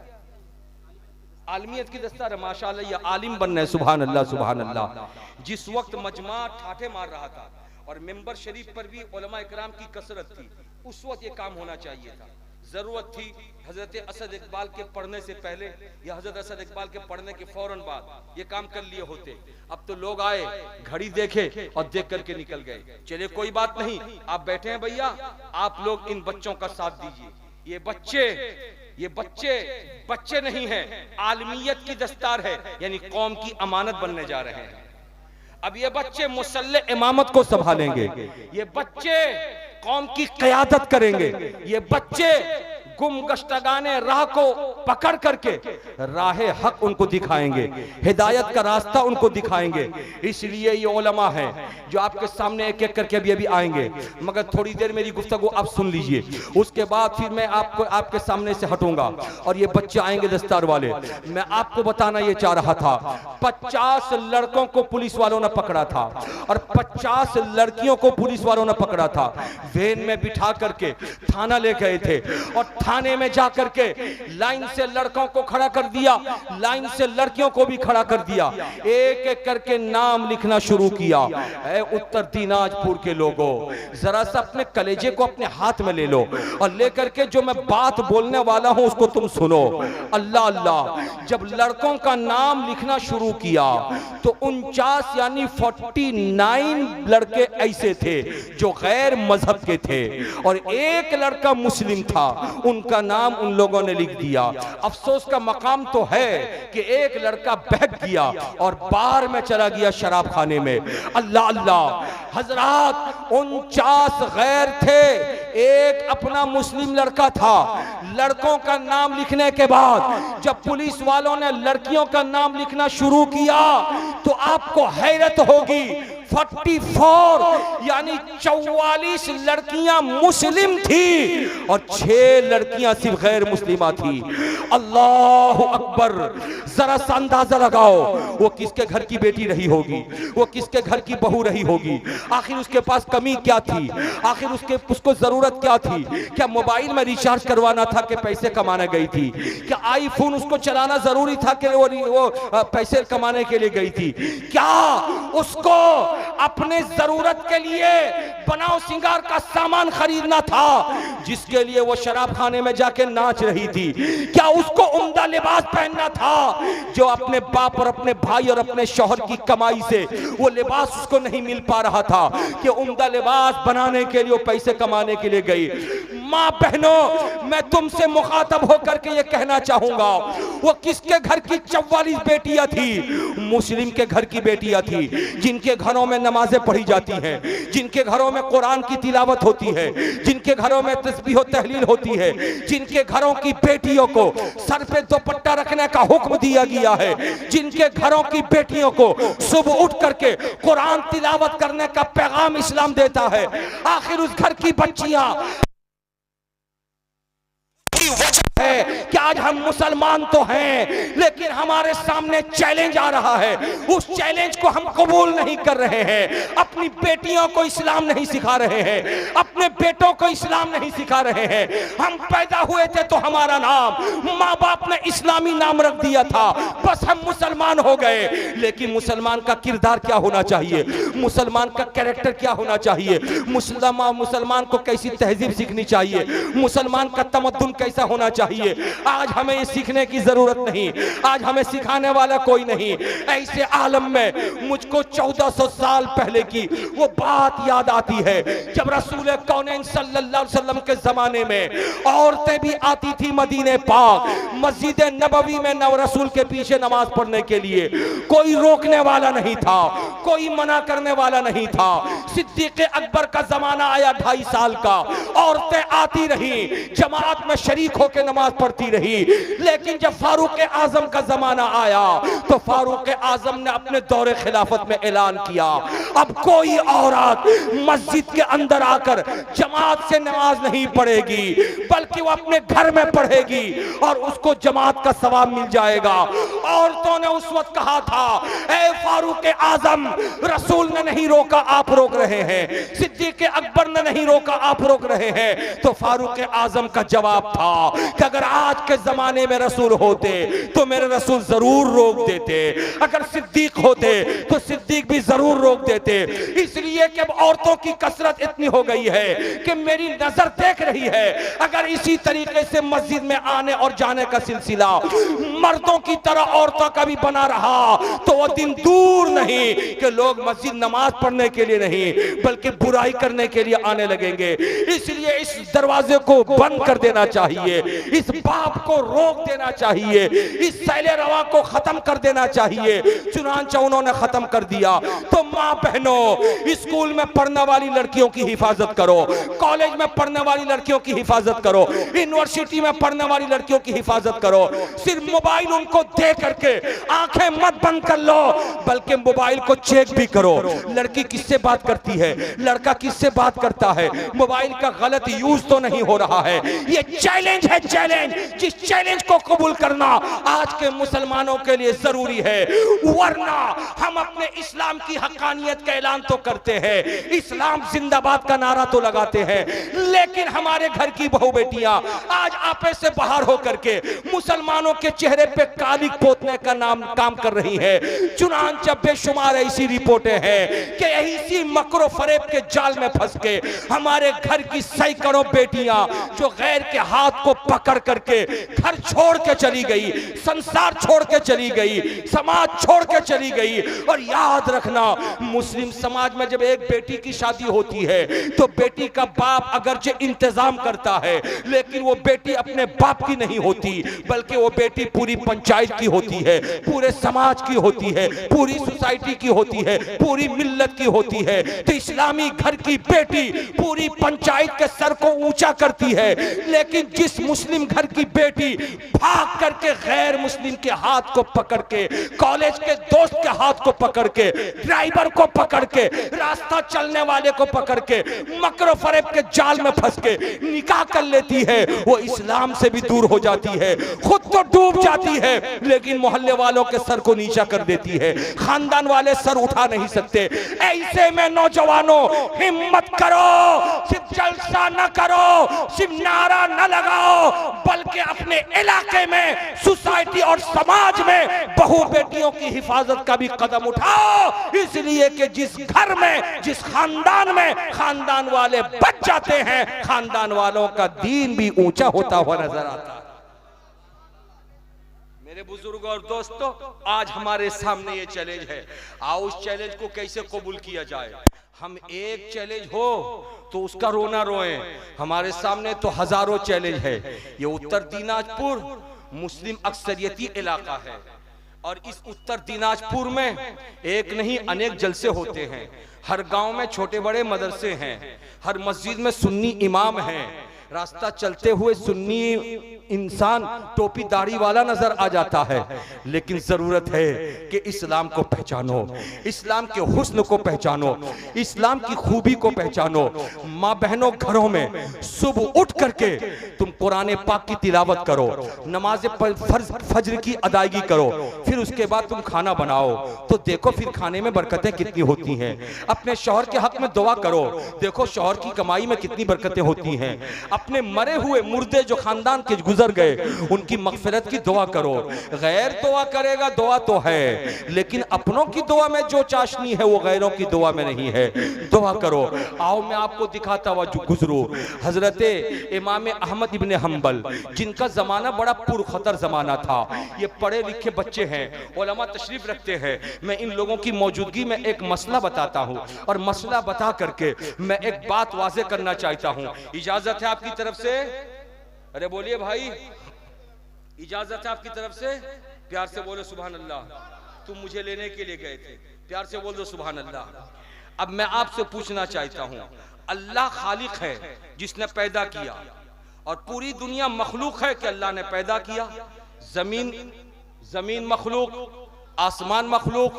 [SPEAKER 1] आलमियत की दस्तार है माशाअल्लाह, ये आलिम बनना है। सुभान अल्लाह सुभान अल्लाह। जिस वक्त मजमा ठाठे मार रहा था और मेंबर शरीफ पर भी उलमा इकराम की कसरत थी, उस वक्त ये काम होना चाहिए था। जरूरत थी हजरत असद इकबाल के पढ़ने से पहले या हजरत असद इकबाल के पढ़ने के फौरन बाद ये काम कर लिए होते। अब तो लोग आए, घड़ी देखे और देख करके निकल गए। चलिए कोई बात नहीं, आप बैठे हैं भैया, आप लोग इन बच्चों का साथ दीजिए। ये बच्चे नहीं हैं, आलमियत की दस्तार है, यानी कौम की अमानत बनने जा रहे हैं। अब ये बच्चे मुसल्ले इमामत को संभालेंगे, ये बच्चे कौम की क़यादत करेंगे, ये बच्चे गुमगश्तगाने राह को पकड़ करके राह हक उनको दिखाएंगे, हिदायत का रास्ता उनको दिखाएंगे। इसलिए ये उलमा हैं जो आपके सामने एक एक करके अभी आएंगे, मगर थोड़ी देर मेरी गुफ्तगू आप सुन लीजिए, उसके बाद फिर मैं आपको आपके सामने से हटूंगा और ये बच्चे आएंगे दस्तार वाले। मैं आपको बताना ये चाह रहा था, 50 लड़कों को पुलिस वालों ने पकड़ा था और 50 लड़कियों को पुलिस वालों ने पकड़ा था। वैन में बिठा करके थाना ले गए थे और थाने में जा करके लाइन से लड़कों को खड़ा कर दिया, लाइन से लड़कियों को भी खड़ा कर दिया, एक एक करके नाम लिखना शुरू किया। ऐ उत्तर दिनाजपुर के लोगों, जरा सा अपने कलेजे को अपने हाथ में ले लो और लेकर के जो मैं बात बोलने वाला हूं उसको तुम सुनो। अल्लाह अल्लाह, जब लड़कों का नाम लिखना शुरू किया तो 49 यानी 49 लड़के ऐसे थे जो गैर मजहब के थे और एक लड़का मुस्लिम था, उनका नाम उन लोगों ने लिख दिया। अफसोस का मकाम तो है कि एक लड़का बहक गया और बार में चला गया शराब खाने में। अल्लाह अल्लाह, हजरात 49 गैर थे, एक अपना मुस्लिम लड़का था। लड़कों का नाम लिखने के बाद जब पुलिस वालों ने लड़कियों का नाम लिखना शुरू किया तो आपको हैरत होगी, 44 यानी 44 लड़कियां मुस्लिम थी और 6 लड़कियां सिर्फ गैर मुस्लिमा थी। अल्लाह अकबर, जरा सा अंदाजा लगाओ वो किसके घर की बेटी रही होगी, वो किसके घर की बहू रही होगी। आखिर उसके पास कमी क्या थी, आखिर उसको जरूरत क्या थी? क्या मोबाइल में रिचार्ज करवाना था कि पैसे कमाने गई थी? क्या आईफोन उसको चलाना जरूरी था कि वो पैसे कमाने के लिए गई थी? क्या उसको अपने जरूरत के लिए बनाओ सिंगार का सामान खरीदना था जिसके लिए वो शराब खाने में जाके नाच रही थी? क्या उसको उम्दा लिबास पहनना था जो अपने बाप और अपने भाई और अपने शौहर की कमाई से वो लिबास उसको नहीं मिल पा रहा था कि उम्दा लिबास बनाने के लिए वो पैसे कमाने के लिए गई? माँ बहनों, मैं तुमसे मुखातब होकर के ये कहना चाहूंगा, वो किसके घर की 44 बेटियां थी? मुस्लिम के घर की बेटियां थी, जिनके घरों में नमाजें पढ़ी जाती हैं, जिनके घरों में कुरान की तिलावत होती है, जिनके घरों में तस्बीह और तहलील होती है, जिनके घरों की बेटियों को सर पे दुपट्टा रखने का हुक्म दिया गया है, जिनके घरों की बेटियों को सुबह उठ करके कुरान तिलावत करने का पैगाम इस्लाम देता है। आखिर उस घर की बच्चियां है कि आज हम मुसलमान तो हैं लेकिन हमारे सामने चैलेंज आ रहा है, उस चैलेंज को हम कबूल नहीं कर रहे हैं। अपनी बेटियों को इस्लाम नहीं सिखा रहे हैं, अपने बेटों को इस्लाम नहीं सिखा रहे हैं। हम पैदा हुए थे तो हमारा नाम माँ बाप ने इस्लामी नाम रख दिया था, बस हम मुसलमान हो गए। लेकिन मुसलमान का किरदार क्या होना चाहिए, मुसलमान का कैरेक्टर क्या होना चाहिए, मुसलमान को कैसी तहजीब सीखनी चाहिए, मुसलमान का तमद्दुन कैसा होना चाहिए, आज हमें ये सीखने की जरूरत नहीं, आज हमें सिखाने वाला कोई नहीं। ऐसे आलम में मुझको 1400 साल पहले की वो बात याद आती है जब रसूल कौनैन सल्लल्लाहु अलैहि वसल्लम के जमाने में औरतें भी आती थी मदीने पाक, मस्जिद नबवी में नव रसूल के पीछे नमाज पढ़ने के लिए। कोई रोकने वाला नहीं था, कोई मना करने वाला नहीं था। सिद्दीक़ अकबर का जमाना आया 2.5 साल का, औरतें आती रही, जमात में शरीक होकर नमाज पढ़ती रही। लेकिन जब फारूक आजम का जमाना आया तो फारूक आजम ने अपने दौरे खिलाफत में ऐलान किया, अब कोई औरत मस्जिद के अंदर आकर जमात से नमाज नहीं पढ़ेगी बल्कि वो अपने घर में पढ़ेगी और उसको जमात का सवाब मिल जाएगा। औरतों ने उस वक्त कहा था, ऐ फारूक आजम, रसूल ने नहीं रोका, आप रोक रहे हैं। सिद्दीक़ अकबर ने नहीं रोका, आप रोक रहे हैं। तो फारूक आजम का जवाब था कि अगर आज के जमाने में रसूल होते तो मेरे रसूल जरूर रोक देते, अगर सिद्दीक होते तो सिद्दीक भी जरूर रोक देते। इसलिए कि अब औरतों की कसरत इतनी हो गई है कि मेरी नजर देख रही है, अगर इसी तरीके से मस्जिद में आने और जाने का सिलसिला मर्दों की तरह औरतों का भी बना रहा तो वह दिन दूर नहीं कि लोग मस्जिद नमाज पढ़ने के लिए नहीं, नहीं बल्कि बुराई करने के लिए आने लगेंगे। इसलिए इस दरवाजे को बंद कर देना चाहिए, इस बाप को रोक देना चाहिए, इस सैले रवा को खत्म कर देना चाहिए। चुनांचे उन्होंने खत्म कर दिया। तो मां बहनों, स्कूल में पढ़ने वाली लड़कियों की हिफाजत करो, कॉलेज में पढ़ने वाली लड़कियों की हिफाजत करो, यूनिवर्सिटी में पढ़ने वाली लड़कियों की हिफाजत करो। सिर्फ मोबाइल उनको दे करके आंखें मत बंद कर लो, बल्कि मोबाइल को चेक भी करो। लड़की किससे बात करती है, लड़का किससे बात करता है, मोबाइल का गलत यूज तो नहीं हो रहा है। ये चैलेंज है, चैलेंज। जिस चैलेंज को कबूल करना आज के मुसलमानों के लिए जरूरी है, वरना हम अपने इस्लाम की हक्कानियत का ऐलान तो करते हैं, इस्लाम जिंदाबाद का नारा तो लगाते हैं, लेकिन हमारे घर की बहू बेटियां आज आपे से बाहर होकर के मुसलमानों के चेहरे पे कालिक पोतने का काम कर रही है। चुनांचे बेशुमार ऐसी रिपोर्टें हैं कि इसी मकरो फरेब के जाल में फंस के हमारे घर की सैकड़ों बेटियां जो गैर के हाथ को पकड़ करके घर छोड़ के चली गई, संसार छोड़ के चली गई, समाज छोड़ के चली गई। और याद रखना, मुस्लिम समाज में जब एक बेटी की शादी होती है तो बेटी का बाप अगरचे इंतजाम करता है, लेकिन वो बेटी अपने बाप की नहीं होती, बल्कि वो बेटी पूरी पंचायत की होती है, पूरे समाज की होती है, पूरी सोसाइटी की होती है, पूरी मिल्लत की होती है। तो इस्लामी घर की बेटी पूरी पंचायत के सर को ऊंचा करती है, लेकिन जिस मुस्लिम घर की बेटी भाग करके गैर मुस्लिम के हाथ को पकड़ के, कॉलेज के दोस्त के हाथ को पकड़ के, ड्राइवर को पकड़ के, रास्ता चलने वाले को पकड़ के मकरो फरेब के जाल में फंस के निकाह कर लेती है, वो इस्लाम से भी दूर हो जाती है, खुद तो डूब जाती है, लेकिन मोहल्ले वालों के सर को नीचा कर देती है, खानदान वाले सर उठा नहीं सकते। ऐसे में नौजवानों, हिम्मत करो, सिर्फ जलसा न करो, सिर्फ नारा न लगाओ, बल्कि अपने इलाके में, सोसाइटी और समाज में बहू बेटियों की हिफाजत का भी कदम उठाओ। इसलिए कि जिस घर में, जिस खानदान में खानदान वाले बच जाते हैं, खानदान वालों का दीन भी ऊंचा होता हुआ नजर आता है। मेरे बुजुर्ग और दोस्तों, आज हमारे सामने ये चैलेंज है। आओ उस चैलेंज को कैसे कबूल किया जाए। हम एक चैलेंज हो तो उसका रोना रोएं, हमारे सामने तो हजारों चैलेंज है। ये उत्तर दिनाजपुर मुस्लिम अक्सरियती इलाका है और इस उत्तर दिनाजपुर में एक नहीं अनेक जलसे होते हैं। हर गांव में छोटे बड़े मदरसे हैं, हर मस्जिद में सुन्नी इमाम हैं। रास्ता चलते हुए सुन्नी इंसान टोपी दाढ़ी वाला नजर आ जाता है, लेकिन जरूरत है कि इस्लाम को पहचानो, इस्लाम के हुस्न को पहचानो, इस्लाम की खूबी को पहचानो। माँ बहनों, घरों में सुबह उठ करके तुम कुरान पाक की तिलावत करो, नमाज फज्र की अदायगी करो, फिर उसके बाद तुम खाना बनाओ, तो देखो फिर खाने में बरकतें कितनी होती हैं। अपने शौहर के हक में दुआ करो, देखो शौहर की कमाई में कितनी बरकतें होती हैं। अपने मरे हुए मुर्दे जो खानदान के गुजर गए, उनकी मगफिरत की दुआ करो। गैर दुआ करेगा, दुआ तो है, लेकिन अपनों की दुआ में जो चाशनी है वो गैरों की दुआ में नहीं है। दुआ करो। आओ मैं आपको दिखाता हुआ गुजरू हजरत इमाम अहमद इब्ने हम्बल, जिनका जमाना बड़ा पुरखतर जमाना था। ये पढ़े लिखे बच्चे हैं, उलमा तशरीफ रखते हैं। मैं इन लोगों की मौजूदगी में एक मसला बताता हूँ, और मसला बता करके मैं एक बात वाज़े करना चाहता हूँ। इजाजत है आपकी तरफ से? अरे बोलिए भाई, इजाजत है आपकी तरफ से? प्यार से बोलो सुभान अल्लाह। तुम मुझे लेने के लिए गए थे, प्यार से बोल दो सुभान अल्लाह। अब मैं आपसे पूछना चाहता हूं, अल्लाह खालिक है जिसने पैदा किया, और पूरी दुनिया मखलूक है कि अल्लाह ने पैदा किया। जमीन मखलूक, आसमान मखलूक,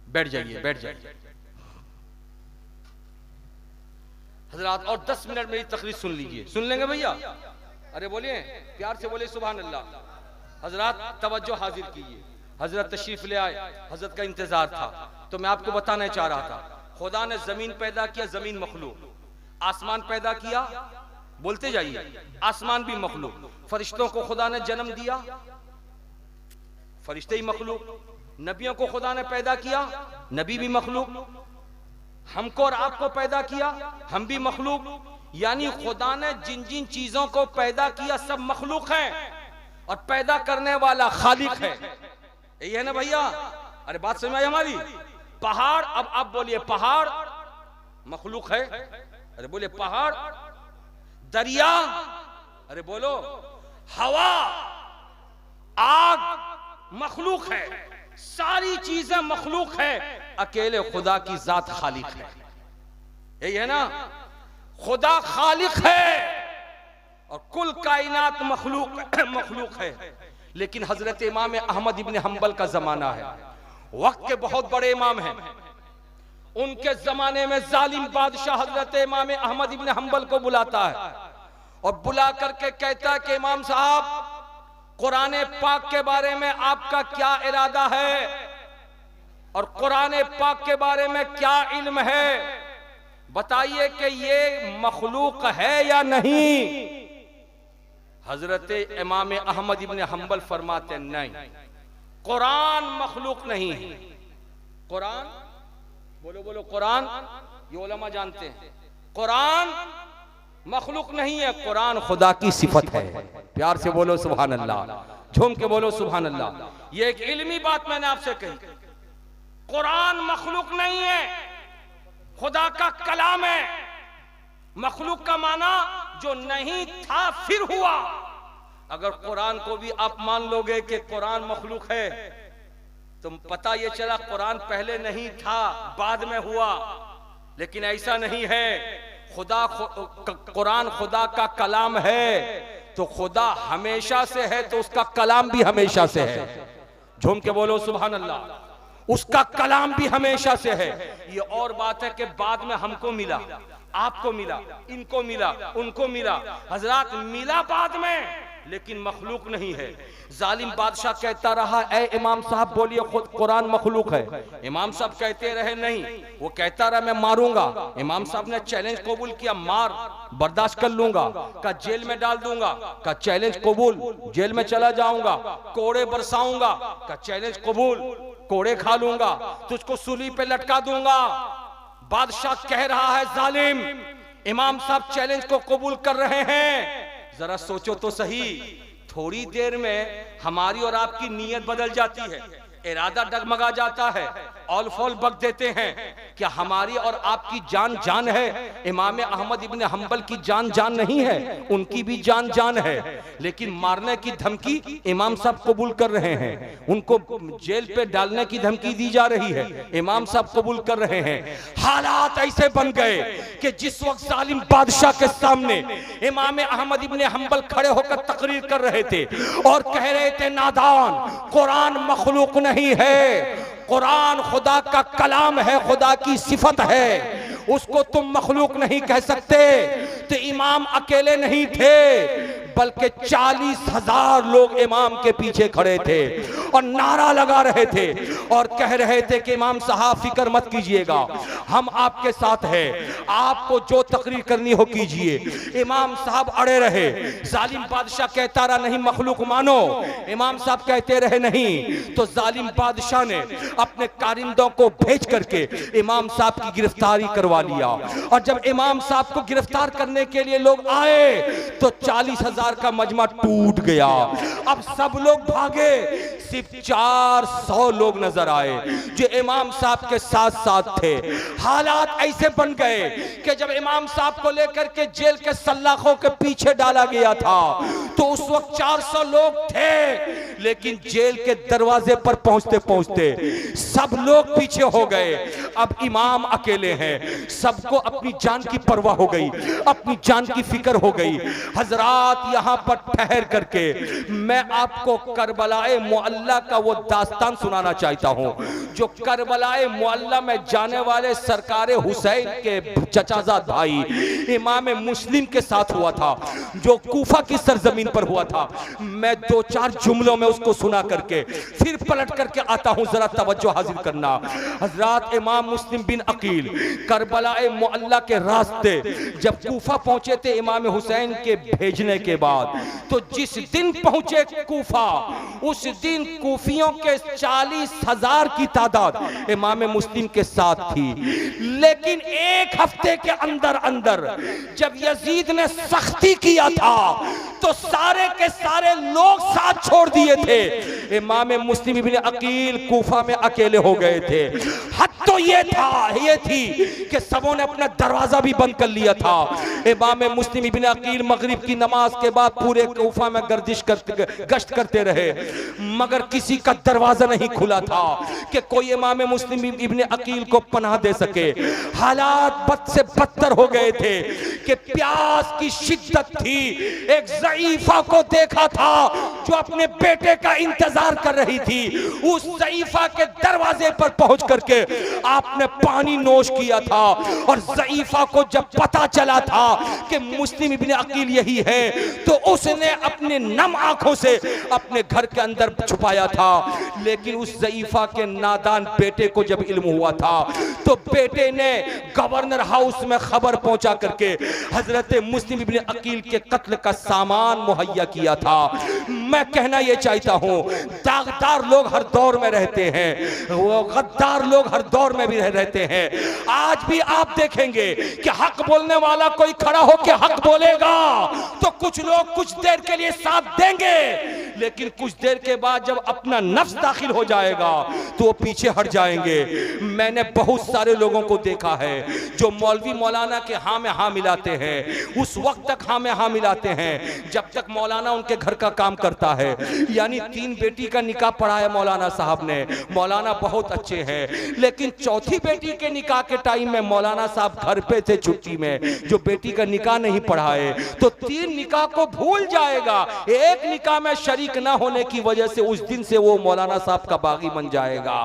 [SPEAKER 1] बैठ जाइए, बैठ जाइए हजरात, और 10 मिनट मेरी तकरीर सुन लीजिए। सुन लेंगे भैया? अरे बोलिए, प्यार से बोलिए सुभान अल्लाह। हजरात तवज्जो हाजिर कीजिए, हजरत तशरीफ ले आए, हजरत का इंतजार था। तो मैं आपको बताना चाह रहा था, खुदा ने जमीन पैदा किया, जमीन मखलूक, आसमान पैदा किया, बोलते जाइए, आसमान भी मखलूक। फरिश्तों को खुदा ने जन्म दिया, फरिश्ते ही मखलूक, नबियों को खुदा ने पैदा किया, नबी भी मखलूक, हमको और आपको पैदा किया, हम भी मखलूक। यानी खुदा ने जिन जिन चीजों को पैदा किया सब मखलूक हैं और पैदा करने वाला खालिक है। यही है ना भैया? अरे बात समझ आई हमारी? पहाड़, अब आप बोलिए पहाड़ मखलूक है, अरे बोले पहाड़। दरिया, अरे बोलो। हवा, आग मखलूक है, सारी चीजें मखलूक है, अकेले खुदा की जात खालिक है। यही है ना? खुदा खालिक है और कुल कायनात मखलूक है। लेकिन हजरत इमाम अहमद इब्न हंबल का जमाना है, वक्त के बहुत बड़े इमाम हैं। उनके जमाने में जालिम बादशाह हजरत इमाम अहमद इब्न हंबल को बुलाता है और बुला करके कहता है कि इमाम साहब, कुरान पाक के बारे में आपका क्या इरादा है और कुरान पाक के बारे में क्या इल्म है, बताइए कि ये मखलूक है या नहीं। हजरत इमाम अहमद इब्न हंबल फरमाते नहीं, कुरान मखलूक नहीं है। कुरान, बोलो बोलो कुरान, ये उलमा जानते हैं, कुरान मखलूक नहीं है, कुरान खुदा की सिफत है। प्यार से बोलो सुभान अल्लाह, झूम के बोलो सुभान अल्लाह। ये एक इल्मी बात मैंने आपसे कही, कुरान मखलूक नहीं है, खुदा का कलाम है। मखलूक का माना जो नहीं था फिर हुआ। अगर कुरान को भी आप मान लोगे कि कुरान मखलूक है, तो पता ये चला कुरान पहले नहीं था, बाद में हुआ। लेकिन ऐसा नहीं है, कुरान खुदा का कलाम है, तो खुदा हमेशा से है तो उसका कलाम भी हमेशा से है। झूम के बोलो सुभान अल्लाह। उसका कलाम भी हमेशा से है। ये और बात है कि बाद में हमको मिला, आपको मिला, इनको मिला, उनको मिला, हजरात मिला बाद में, लेकिन मखलूक नहीं है। जालिम बादशाह कहता रहा, ए इमाम साहब बोलिए खुद कुरान मखलूक है। इमाम साहब कहते रहे नहीं, वो कहता रहा मैं मारूंगा। इमाम साहब ने चैलेंज कबूल किया, मार बर्दाश्त कर लूंगा, का जेल में डाल दूंगा, का चैलेंज कबूल, जेल में चला जाऊंगा, कोड़े बरसाऊंगा, का चैलेंज कबूल, कोड़े खा लूंगा, तुझको सूली पे लटका दूंगा। बादशाह कह रहा है जालिम, इमाम साहब चैलेंज को कबूल कर रहे हैं। जरा सोचो तो सही, थोड़ी देर में हमारी और आपकी नीयत बदल जाती है, इरादा डगमगा जाता है, ऑल फॉल बक देते हैं। क्या हमारी और आपकी जान जान है? इमाम अहमद इब्न हंबल की जान जान नहीं है, उनकी भी जान जान है, लेकिन मारने की धमकी इमाम साहब कबूल कर रहे हैं, उनको जेल पे डालने की धमकी दी जा रही है, इमाम साहब कबूल कर रहे हैं। हालात ऐसे बन गए कि जिस वक्त जालिम बादशाह के सामने इमाम अहमद इब्न हंबल खड़े होकर तकरीर कर रहे थे और कह रहे थे, नादान, कुरान मखलूक नहीं है, कुरान खुदा का कलाम है, खुदा की सिफत है, उसको तुम मखलूक नहीं कह सकते। तो इमाम अकेले नहीं थे, बल्कि 40,000 लोग इमाम के पीछे खड़े थे और नारा लगा रहे थे और कह रहे थे कि इमाम साहब फिक्र मत कीजिएगा, हम आपके साथ हैं, आपको जो तकरीर करनी हो कीजिए। इमाम साहब अड़े रहे, जालिम बादशाह कहता रहा नहीं मखलूक मानो, इमाम साहब कहते रहे नहीं। तो जालिम बादशाह ने अपने कारिंदों को भेज करके इमाम साहब की गिरफ्तारी करवा लिया और जब इमाम साहब को गिरफ्तार करने के लिए लोग आए तो 40,000 का मजमा टूट गया। अब सब लोग भागे, सिर्फ 400 लोग नजर आए जो इमाम साहब के साथ साथ थे। हालात ऐसे बन गए कि जब इमाम साहब को लेकर के जेल के सल्लाखों के पीछे डाला गया था तो उस वक्त 400 लोग थे, लेकिन जेल के दरवाजे पर पहुंचते पहुंचते सब लोग पीछे हो गए। अब इमाम अकेले हैं, सबको अपनी जान की परवाह हो गई, अपनी जान की फिक्र हो गई। हजरात यहाँ पर ठहर करके मैं आपको करबलाए मुअल्ला का वो दास्तान सुनाना चाहता हूँ जो करबलाए मुअल्ला में जाने वाले सरकारे हुसैन के चचाजाद भाई इमाम मुस्लिम के साथ हुआ था, जो कूफा की सरजमीन पर हुआ था। मैं 2-4 जुमलों में उसको सुना करके फिर पलट करके आता हूं, जरा तवज्जो हासिल करना। हजरत इमाम मुस्लिम बिन अकील करबला मुअल्ला के रास्ते जब कूफा पहुंचे थे इमाम हुसैन के भेजने के बाद, तो जिस दिन पहुंचे कूफा उस दिन कूफियों के 40,000 की तादाद इमाम मुस्लिम के साथ थी। लेकिन एक हफ्ते के अंदर अंदर जब यजीद ने सख्ती किया था तो सारे के सारे लोग साथ छोड़ दिए थे। इमाम मुस्लिम इब्ने अकील कूफा में अकेले हो गए थे। हद तो ये थी कि सबों ने अपना दरवाजा भी बंद कर लिया था। इमाम मुस्लिम इब्ने अकील मगरिब की नमाज के बाद पूरे कूफा में गश्त करते रहे, मगर किसी का दरवाजा नहीं खुला था कि कोई इमाम मुस्लिम इब्ने अकील को पनाह दे सके। हालात बद से बदतर हो गए थे कि प्यास की शिद्दत थी। एक ज़ईफा को देखा था जो अपने बेटे का इंतजार कर रही थी। उस ज़ईफा के दरवाजे पर पहुंच करके आपने पानी नोश किया था, और ज़ईफा को जब पता चला था कि मुस्लिम इब्ने अकील यही है तो उसने अपने नम आंखों से अपने घर के अंदर छुपाया था। लेकिन उस ज़ईफा के नादान बेटे को जब इल्म हुआ था तो बेटे ने गवर्नर हाउस में खबर पहुंचा करके हजरत मुस्लिम इब्ने अकील के कत्ल का सामान मुहैया किया था। मैं कहना यह चाहता हूं, दागदार लोग हर दौर में रहते हैं, वो गद्दार लोग हर दौर में भी रहते हैं। आज भी आप देखेंगे कि हक बोलने वाला कोई खड़ा होकर हक बोलेगा तो कुछ लोग कुछ देर के लिए साथ देंगे, लेकिन कुछ देर के बाद जब अपना नफ्स दाखिल हो जाएगा तो वो पीछे हट जाएंगे। मैंने बहुत सारे लोगों को देखा है जो मौलवी मौलाना के हाँ में हाँ मिलाते हैं, उस वक्त तक हाँ में हाँ मिलाते हैं जब तक मौलाना उनके घर का काम करता है। यानी 3 बेटी का निकाह पढ़ा है मौलाना साहब ने, मौलाना बहुत अच्छे हैं, लेकिन चौथी बेटी के निकाह के टाइम में मौलाना साहब घर पे थे छुट्टी में, जो बेटी का निकाह नहीं पढ़ाए तो 3 निकाह को भूल जाएगा। एक निकाह में शरीक ना होने की वजह से उस दिन से वो मौलाना साहब का बागी बन जाएगा।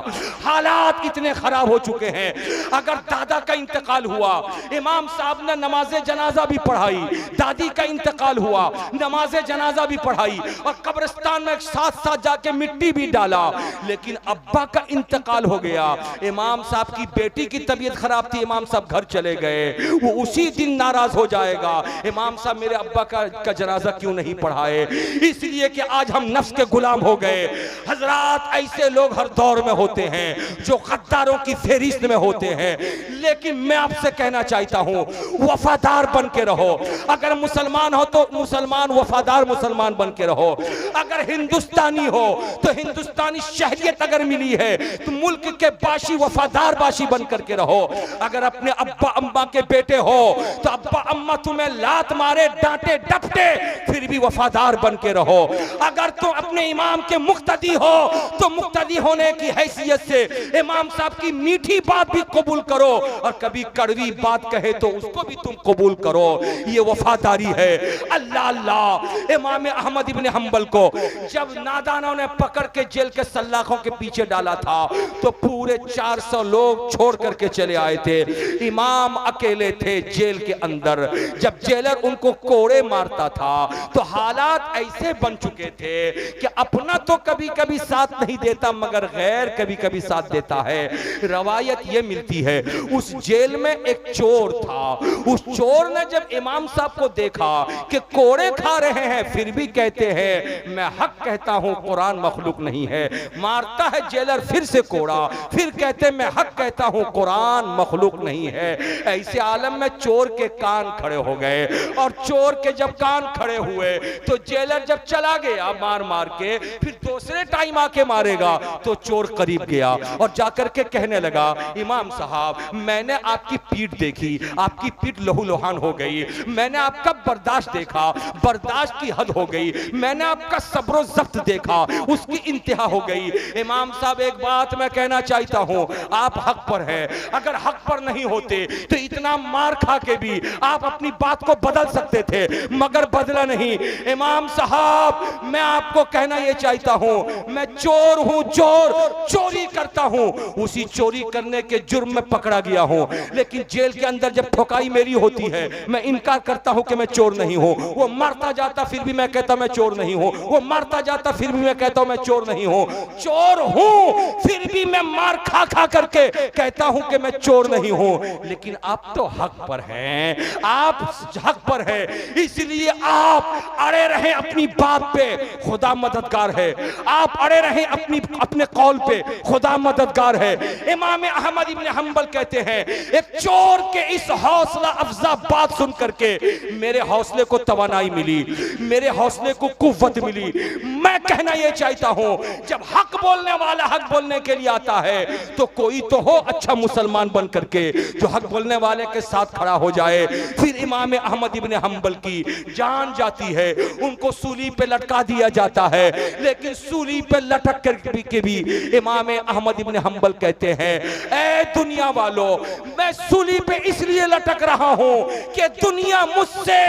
[SPEAKER 1] हालात इतने खराब हो चुके हैं। अगर दादा का इंतकाल हुआ, इमाम साहब ने नमाज़े जनाजा भी पढ़ाई, दादी का इंतकाल हुआ, नमाज़े जनाजा भी पढ़ाई और कब्रिस्तान में साथ साथ जाके मिट्टी भी डाला, लेकिन अब्बा का इंतकाल हो गया। इमाम साहब की बेटी की तबीयत खराब थी, इमाम साहब घर चले गए, वो उसी दिन नाराज हो जाएगा, इमाम साहब मेरे अब्बा का जनाजा क्यों नहीं पढ़ाए? इसलिए कि आज हम नफ्स के गुलाम हो गए। हजरात, ऐसे लोग हर दौर में होते हैं जो गद्दारों की फहरिस्त में होते हैं, लेकिन मैं आपसे कहना चाहता हूं, वफादार बन के रहो। अगर मुसलमान हो तो मुसलमान, वफादार मुसलमान बन के रहो। अगर हिंदुस्तानी हो तो हिंदुस्तानी शहरियत अगर मिली है तो मुल्क के बाशी, वफादार बाशी बन करके रहो। अगर अपने अब्बा अम्मा के बेटे हो तो अब्बा अम्मा तुम्हें लात मारे, डांटे डपटे, फिर भी वफादार बन के रहो। अगर तुम अपने इमाम के मुक्तदी हो तो मुक्तदी होने की हैसियत से इमाम साहब की मीठी बात भी कबूल करो, और कभी कड़वी बात कहे तो उसको भी तुम कबूल करो। ये वफादारी है। अल्लाह अल्लाह, इमाम अहमद इब्ने हंबल को जब नादानों ने पकड़ के जेल के सल्लाखों के पीछे डाला था तो पूरे 400 लोग छोड़ करके चले आए थे। इमाम अकेले थे जेल के अंदर। जब जेलर उनको कोड़े मारता था तो हालात ऐसे बन चुके थे कि अपना तो कभी कभी साथ नहीं देता मगर गैर कभी कभी साथ देता है। रवायत ये मिलती है, उस जेल में एक चोर था। उस चोर ने जब इमाम साहब को देखा कि कोड़े खा रहे हैं फिर भी कहते हैं मैं हक कहता हूं, कुरान मखलूक नहीं है। मारता है जेलर फिर से कोड़ा, फिर कहते मैं हक कहता हूं, कुरान मखलूक नहीं है। ऐसे आलम में चोर के कान खड़े हो गए, और चोर के जब कान खड़े हुए तो जेलर जब चला गया मार मार के, फिर दूसरे टाइम आके मारेगा तो चोर करीब गया और जाकर के कहने लगा इमाम साहब मैंने आपकी पीठ देखी, आपकी पीठ लहूलुहान हो गई, मैंने आपका बर्दाश्त देखा, बर्दाश्त की हद हो गई, मैंने आपका सब्र ज़ब्त देखा, उसकी इंतहा हो गई। इमाम साहब एक बात मैं कहना चाहता हूं, आप हक पर हैं, अगर हक पर नहीं होते तो इतना मार खा के भी आप अपनी बात को बदल सकते थे, मगर बदला नहीं। इमाम साहब मैं आपको कहना यह चाहता हूं, मैं चोर हूं, चोर, चोरी करता हूं, उसी चोरी करने के जुर्म में पकड़ा गया हूं। लेकिन जेल के अंदर जब ठोकाई मेरी होती है, मैं इनकार करता हूं कि मैं चोर नहीं हूं। वो मरता जाता फिर भी मैं कहता मैं चोर नहीं हूं। वो मरता जाता फिर भी मैं कहता हूं मैं चोर नहीं हूं। चोर हूं फिर भी मैं मार खा खा करके कहता हूं कि मैं चोर नहीं हूं। लेकिन आप तो हक पर हैं, आप हक पर हैं, इसलिए आप अड़े रहे अपनी बात पे, खुदा मददगार है। आप अड़े रहे अपने कौल पे, खुदा मददगार है। इमाम अहमद इब्न हंबल कहते हैं, एक चोर के इस हौसला अफजा बात सुन करके मेरे हौसले को तवानाई मिली, मेरे हौसले को कुव्वत मिली। मैं कहना यह चाहता हूं, जब हक बोलने वाला हक बोलने के लिए आता है तो कोई तो हो अच्छा मुसलमान बन करके जो हक बोलने वाले के साथ खड़ा हो जाए। फिर इमाम अहमद इब्न हंबल की जान जाती है, उनको सूली पे लटका दिया जाता है। लेकिन सूली पे लटक कर के भी इमाम अहमद इब्न हंबल कहते हैं, ऐ दुनिया वालों, मैं सूली पे इसलिए लटक रहा हूं कि दुनिया मुझसे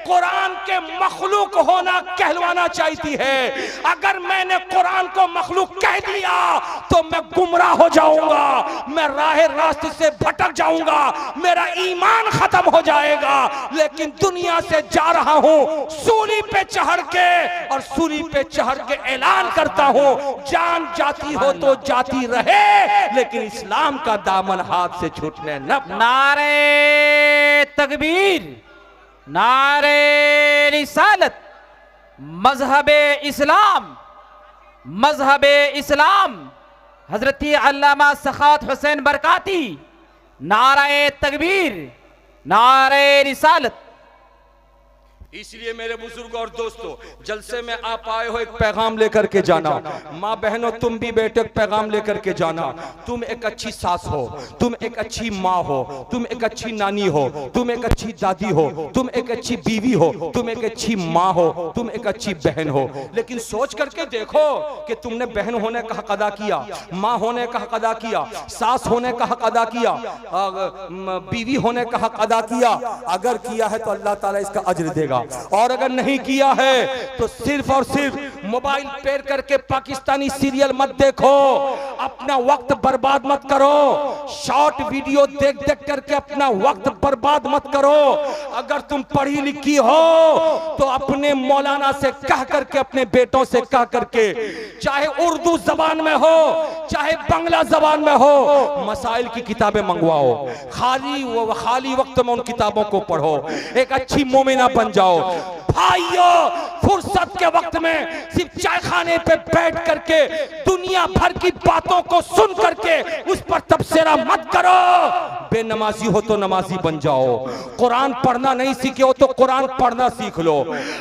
[SPEAKER 1] कुरान के मखलूक होना कहलवाना चाहती है। अगर मैंने कुरान को मखलूक कह दिया तो मैं गुमराह हो जाऊंगा, मैं राह रास्ते से भटक जाऊंगा, मेरा ईमान खत्म हो जाएगा। लेकिन दुनिया से जा रहा हूं सूली पे चढ़ के, और सूली पे चढ़ के ऐलान करता हूं, जान जाती हो तो जाती रहे, लेकिन इस्लाम का दामन हाथ से छूटने न।
[SPEAKER 2] नारे तकबीर, नारे रिसालत, मजहबे इस्लाम, मजहबे इस्लाम, हजरत अल्लामा सखात हुसैन बरकाती, नारे तकबीर, नारे रिसालत।
[SPEAKER 1] इसलिए मेरे बुजुर्गों और दोस्तों, जलसे में आप आए हो एक पैगाम लेकर के जाना। माँ बहनों, तुम भी बेटे एक पैगाम लेकर के जाना। तुम एक अच्छी सास हो, तुम एक अच्छी माँ हो, तुम एक अच्छी नानी हो, तुम एक अच्छी दादी हो, तुम एक अच्छी बीवी हो, तुम एक अच्छी माँ हो, तुम एक अच्छी बहन हो। लेकिन सोच करके देखो कि तुमने बहन होने का हक अदा किया, माँ होने का हक अदा किया, सास होने का हक अदा किया, बीवी होने का हक अदा किया। अगर किया है तो अल्लाह ताला इसका अज्र देगा, और अगर नहीं किया है तो सिर्फ और सिर्फ मोबाइल पेर करके पाकिस्तानी सीरियल मत देखो, अपना वक्त बर्बाद मत करो, शॉर्ट वीडियो देख देख करके अपना वक्त बर्बाद मत करो। अगर तुम पढ़ी लिखी हो तो अपने मौलाना से कह करके, अपने बेटों से कह करके, चाहे उर्दू जबान में हो चाहे बांग्ला जबान में हो, मसाइल की किताबें मंगवाओ, खाली वक्त में उन किताबों को पढ़ो, एक अच्छी मोमिना बन जाओ। भाइयों, फुर्सत के वक्त में सिर्फ चाय खाने पे बैठ करके दुनिया भर की बातों को सुन करके उस पर तबसरा मत करो। बेनमाजी हो तो नमाजी बन जाओ, कुरान पढ़ना नहीं सीखे हो तो कुरान पढ़ना सीख लो।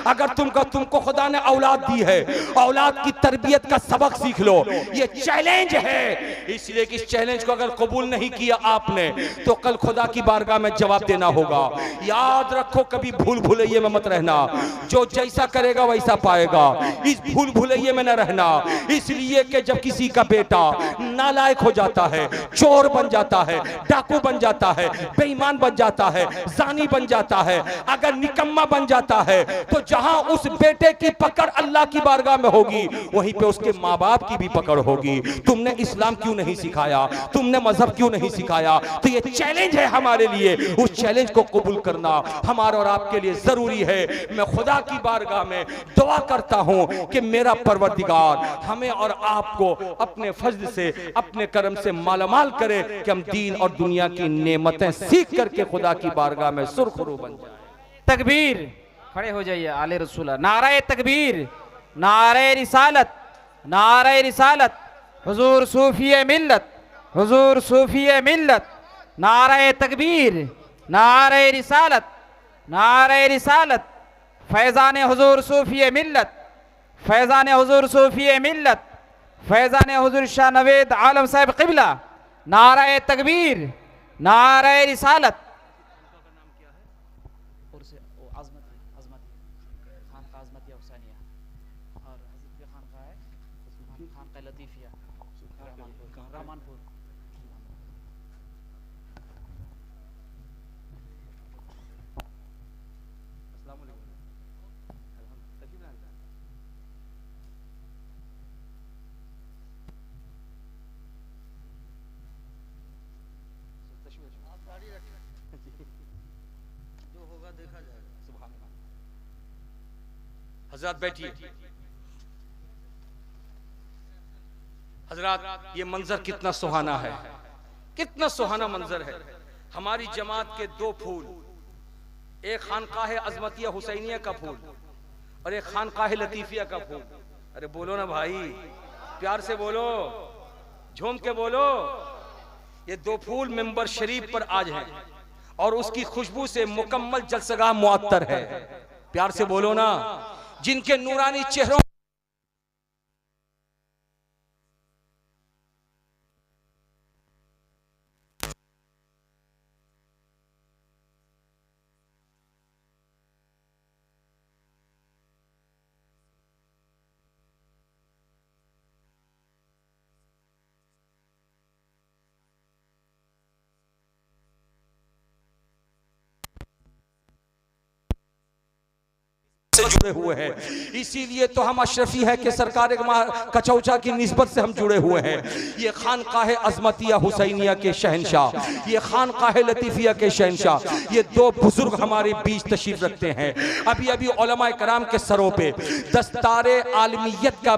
[SPEAKER 1] अगर तुमको खुदा ने औलाद दी है, औलाद की तरबियत का सबक सीख लो। ये चैलेंज है, इसलिए कि इस चैलेंज को अगर कबूल नहीं किया आपने तो कल खुदा की बारगाह में जवाब देना होगा। याद रखो, कभी भूल भुलैये में मत रहना, जो जैसा करेगा वैसा पाएगा। इस भूल भुलैये में न रहना, इसलिए कि जब किसी का बेटा नालायक हो जाता है, चोर बन जाता है, डाकू बन जाता है, बेईमान बन जाता है, जानी बन जाता है, अगर निकम्मा बन जाता है, तो जहां उस बेटे की पकड़ अल्लाह की बारगाह में होगी, वहीं पे उसके माँ बाप की भी पकड़ होगी। तुमने इस्लाम क्यों नहीं सिखाया, तुमने मजहब क्यों नहीं सिखाया? तो ये चैलेंज है हमारे लिए, उस चैलेंज को कबूल करना हमारा और आपके लिए जरूरी है। मैं खुदा की बारगाह में दुआ करता हूं कि मेरा परवरदिगार हमें और आपको अपने फजल से, अपने करम से मालामाल करे कि हम दीन और दुनिया की नेमतें सीख करके खुदा की बारगाह में सुरखरू बन जाए।
[SPEAKER 2] तकबीर, खड़े हो जाइए आले रसूल। नारे तकबीर, नारे रिसालत, नारे रिसालत, हुजूर सूफी मिल्लत, हुजूर सूफी मिल्लत। नारे तकबीर, नारे रिसालत, नारे रिसालत, फैजान हुजूर सूफी मिल्लत, फैजान हुजूर सूफी मिल्लत, फैजान हुजूर शाह नवेद आलम साहब क़िबला। नारे तकबीर, नारे रिसालत।
[SPEAKER 1] जो होगा देखा जाएगा। सुभान अल्लाह। हजरत बैठिए। हजरत ये मंजर कितना सुहाना है, कितना सुहाना मंजर है। हमारी जमात के दो फूल, एक खानकाह अजमतिया हुसैनिया का फूल और एक खानकाह लतीफिया का फूल। अरे बोलो ना भाई, प्यार से बोलो, झूम के बोलो। ये दो फूल मिंबर शरीफ पर आज हैं और उसकी खुशबू से मुकम्मल जलसगाह मुअत्तर है। प्यार से बोलो ना। जिनके नूरानी चेहरों से जुड़े हुए हैं, इसीलिए तो हम अशरफी है कि सरकार कचौचा की निस्बत से हम जुड़े हुए हैं। ये खानकाह अजमतिया हुसैनिया के शहनशाह, ये खानकाह लतीफिया के शहनशाह, ये दो बुजुर्ग हमारे बीच तशरीफ रखते हैं। अभी अभी उलमाए कराम के सरों पे दस्तारे आलमियत का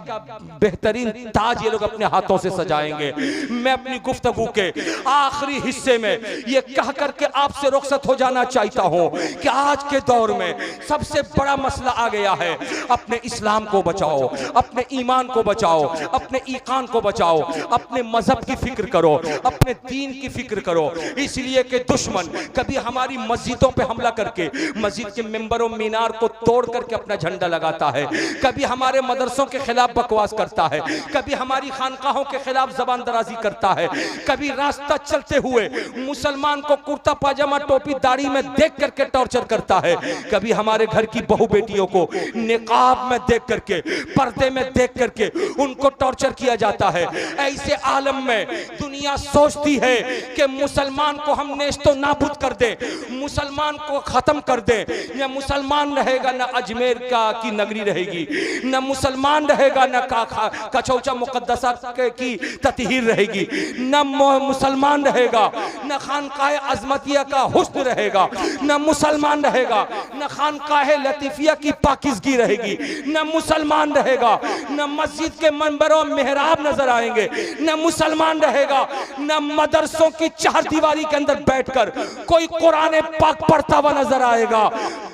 [SPEAKER 1] बेहतरीन ताज ये लोग अपने हाथों से सजाएंगे। मैं अपनी गुफ्तगू के आखिरी हिस्से में ये कह करके आपसे रुखसत हो जाना चाहता हूँ कि आज के दौर में सबसे बड़ा मसला आ गया है, अपने इस्लाम को बचाओ, अपने ईमान को बचाओ, अपने ईकान को बचाओ, अपने मजहब की फिक्र करो, अपने दीन की फिक्र करो। इसलिए कि दुश्मन कभी हमारी मस्जिदों पे हमला करके मस्जिद के मिंबरों मीनार को तोड़ करके अपना झंडा लगाता है, कभी हमारे मदरसों के खिलाफ बकवास करता है, कभी हमारी खानकाहों के खिलाफ जबान दराजी करता है, कभी रास्ता चलते हुए मुसलमान को कुर्ता पाजामा टोपी दाढ़ी में देख करके टॉर्चर करता है, कभी हमारे घर की बहु बेटियों को निकाब में देख करके, पर्दे में देख करके उनको टॉर्चर किया जाता है। ऐसे आलम में दुनिया सोचती है कि मुसलमान को हम नेस्तो नाबूद कर दे, मुसलमान को खत्म कर दे। न मुसलमान रहेगा, न अजमेर का की नगरी रहेगी, न मुसलमान रहेगा, न कचौचा मुकद्दसा की ततहीर रहेगी, न मुसलमान रहेगा, न खानकाह अजमतिया का हुस्न रहेगा, न मुसलमान रहेगा, न खानकाह लतीफिया की पाकिज़गी रहेगी, न मुसलमान रहेगा, न मस्जिद के मंबरों मेहराब नजर आएंगे, न मुसलमान रहेगा, न मदरसों की चार दीवारी के अंदर बैठकर कोई कुरान पाक पढ़ता हुआ नजर आएगा।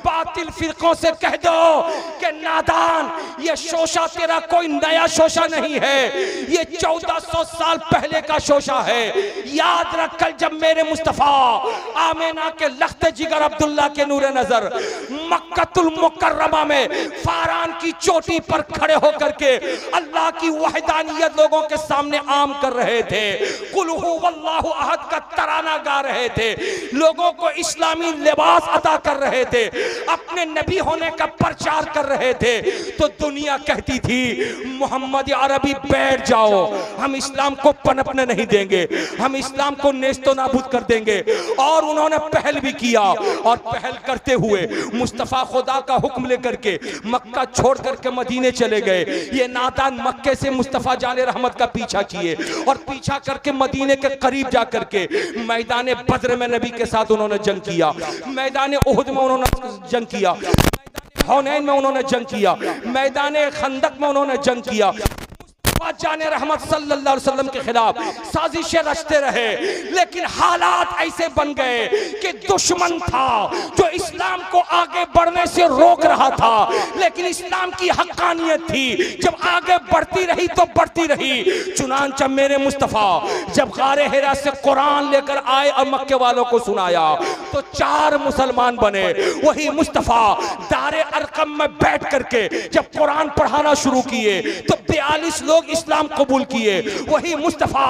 [SPEAKER 1] बातिल फिरकों से कह दो कि नादान, ये शोशा तेरा कोई नया शोशा नहीं है, ये 1400 साल पहले का शोशा है। याद रख, कल जब मेरे मुस्तफा आमेना के लख्त जिगर अब्दुल्ला के नूरे नजर मक्कतुल मुकर्रमा में फारान की चोटी पर खड़े होकर के अल्लाह की वहदानियत लोगों के सामने आम कर रहे थे, कुल हु वल्लाहु अहद का तराना गा रहे थे, लोगों को इस्लामी लिबास अता कर रहे थे, अपने नबी होने का प्रचार कर रहे थे, तो दुनिया कहती थी मोहम्मद अरबी बैठ जाओ, हम इस्लाम को पनपने नहीं देंगे, हम इस्लाम को नेस्तो नाबूद कर देंगे। और उन्होंने पहल भी किया, और पहल करते हुए मुस्तफा खुदा का हुक्म लेकर के मक्का छोड़ करके मदीने चले गए। ये नादान मक्के से मुस्तफा जाने रहमत का पीछा किए और पीछा करके मदीने के करीब जाकर के मैदान बद्र में नबी के साथ उन्होंने जंग किया, मैदान उहुद में उन्होंने जंग किया, मैदान हुनैन में उन्होंने जंग किया, मैदान खंदक में उन्होंने जंग किया। जाने रहमत सल्लल्लाहु अलैहि वसल्लम के खिलाफ साजिशें रचते रहे, लेकिन हालात ऐसे बन गए कि दुश्मन था जो इस्लाम को आगे बढ़ने से रोक रहा था, लेकिन इस्लाम की हक्कानियत थी, जब आगे बढ़ती रही तो बढ़ती रही। चुनांचे मेरे मुस्तफा जब गारे हिरा से कुरान लेकर आए और मक्के वालों को सुनाया तो 4 मुसलमान बने। वही मुस्तफा दारे अरकम में बैठ करके जब कुरान पढ़ाना शुरू किए तो 42 लोग इस्लाम कबूल किए। वही मुस्तफा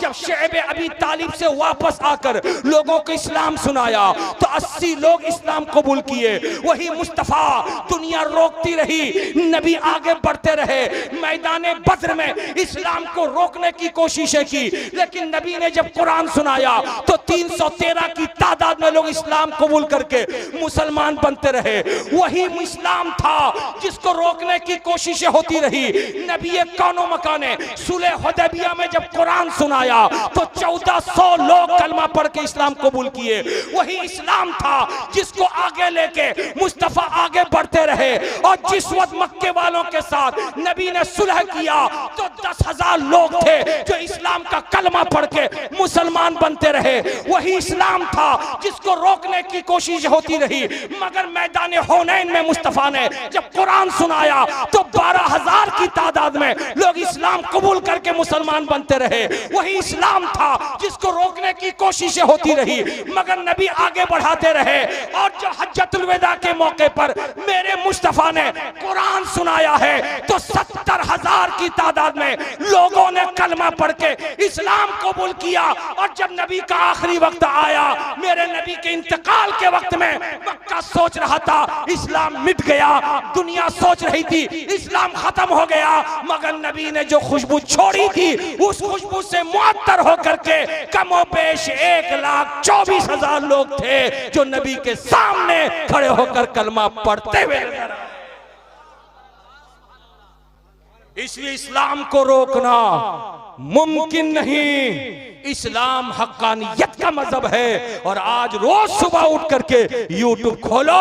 [SPEAKER 1] जब शेब अबी तालिब से वापस आकर लोगों को इस्लाम सुनाया तो 80 लोग इस्लाम कबूल किए। वही मुस्तफा दुनिया रोकती रही, नबी आगे बढ़ते रहे, मैदान बद्र में इस्लाम को रोकने की कोशिशें की, लेकिन नबी ने जब कुरान सुनाया तो 313 की तादाद में लोग इस्लाम कबूल करके मुसलमान बनते रहे। वही इस्लाम था जिसको रोकने की कोशिशें होती रही। नबी कानो मकाने सुलह हुदैबिया में जब कुरान सुनाया तो 1400 लोग कलमा पढ़ के इस्लाम कबूल किए। वही इस्लाम था जिसको आगे लेके मुस्तफा आगे बढ़ते रहे। और जिस वक्त मक्के वालों के साथ नबी ने सुलह किया तो 10,000 लोग थे जो इस्लाम का कलमा पढ़ के मुसलमान बनते रहे। वही इस्लाम था जिसको रोकने की कोशिश होती रही, मगर मैदान हुनैन में मुस्तफा ने जब कुरान सुनाया तो 12,000 की तादाद में लोग इस्लाम कबूल करके मुसलमान बनते रहे। वही इस्लाम था जिसको रोकने की कोशिशें होती रही, मगर नबी आगे बढ़ाते रहे। और जो हज्जतुल विदा के मौके पर मेरे मुस्तफा ने कुरान सुनाया है तो 70,000 की तादाद में लोगों ने कलमा पढ़ के इस्लाम कबूल किया। और जब नबी का आखिरी वक्त आया, मेरे नबी के इंतकाल के वक्त में मक्का सोच रहा था इस्लाम मिट गया, दुनिया सोच रही थी इस्लाम खत्म हो गया, मगर नबी ने जो खुशबू छोड़ी थी उस खुशबू से मुअत्तर होकर के कमो पेश 1,24,000 लोग थे जो नबी के सामने खड़े होकर कलमा पढ़ते हुए नजर आए। इसलिए इस्लाम को रोकना मुमकिन नहीं। इस्लाम हक्कानियत का मजहब है। और आज रोज सुबह उठ करके यूट्यूब खोलो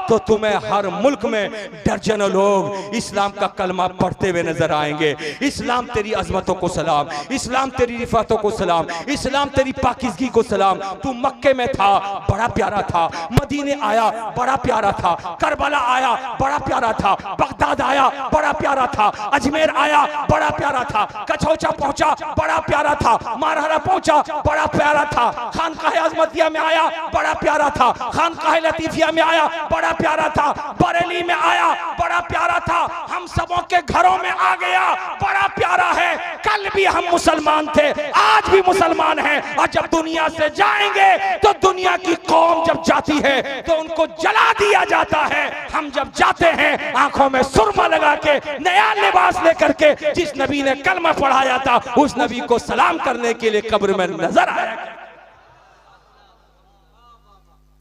[SPEAKER 1] तो तुम्हें हर मुल्क में दर्जनों लोग इस्लाम का कलमा पढ़ते हुए नजर आएंगे। इस्लाम तेरी अजमतों को सलाम, इस्लाम तेरी रिफातों को सलाम, इस्लाम तेरी पाकिज़गी को सलाम। तू मक्के में था, बड़ा प्यारा था, मदीने आया, बड़ा प्यारा था, करबला आया, बड़ा प्यारा था, बगदाद आया, बड़ा प्यारा था, अजमेर आया, बड़ा प्यारा था, कछौचा पहुंचा, बड़ा प्यारा था, मारहरा पहुंचा, बड़ा प्यारा था, खानकाह अज़मतिया में आया, बड़ा प्यारा था, खानकाह लतीफिया में आया, बड़ा प्यारा था, बरेली में आया, बड़ा प्यारा था, हम सबों के घरों में आ गया, बड़ा प्यारा है। कल भी हम मुसलमान थे, आज भी मुसलमान हैं। और जब दुनिया से जाएंगे तो दुनिया की कौम जब जाती है तो उनको जला दिया जाता है। हम जब जाते हैं आंखों में सुरमा लगा के, नया लिबास लेकर के, जिस नबी ने कलमा पढ़ाया था उस नबी को सलाम करने के लिए कब्र में नजर आया।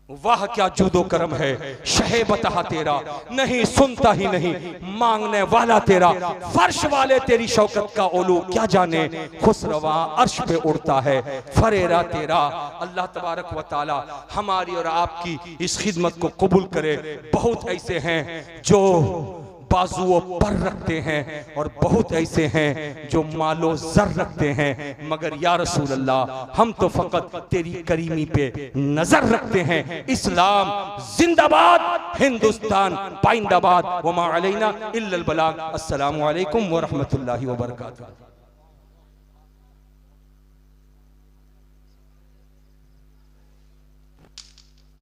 [SPEAKER 1] वाह क्या जुदो करम है, शहे बता तेरा, नहीं सुनता ही नहीं मांगने वाला तेरा, फर्श वाले तेरी शौकत का ओलू क्या जाने, खुसरवा अर्श पे उड़ता है फरेरा तेरा। अल्लाह तबारक व ताला हमारी और आपकी इस खिदमत को कबूल करे। बहुत ऐसे हैं जो बाजुओं पर रखते हैं और बहुत ऐसे हैं जो मालो जर रखते हैं, मगर या रसूल अल्लाह हम तो फकत तेरी करीमी पे नजर रखते हैं। इस्लाम जिंदाबाद, हिंदुस्तान पाइंदाबाद, वमा अलैना इल्लल बलाग। अस्सलामु अलैकुम व रहमतुल्लाहि व बरकातुहू।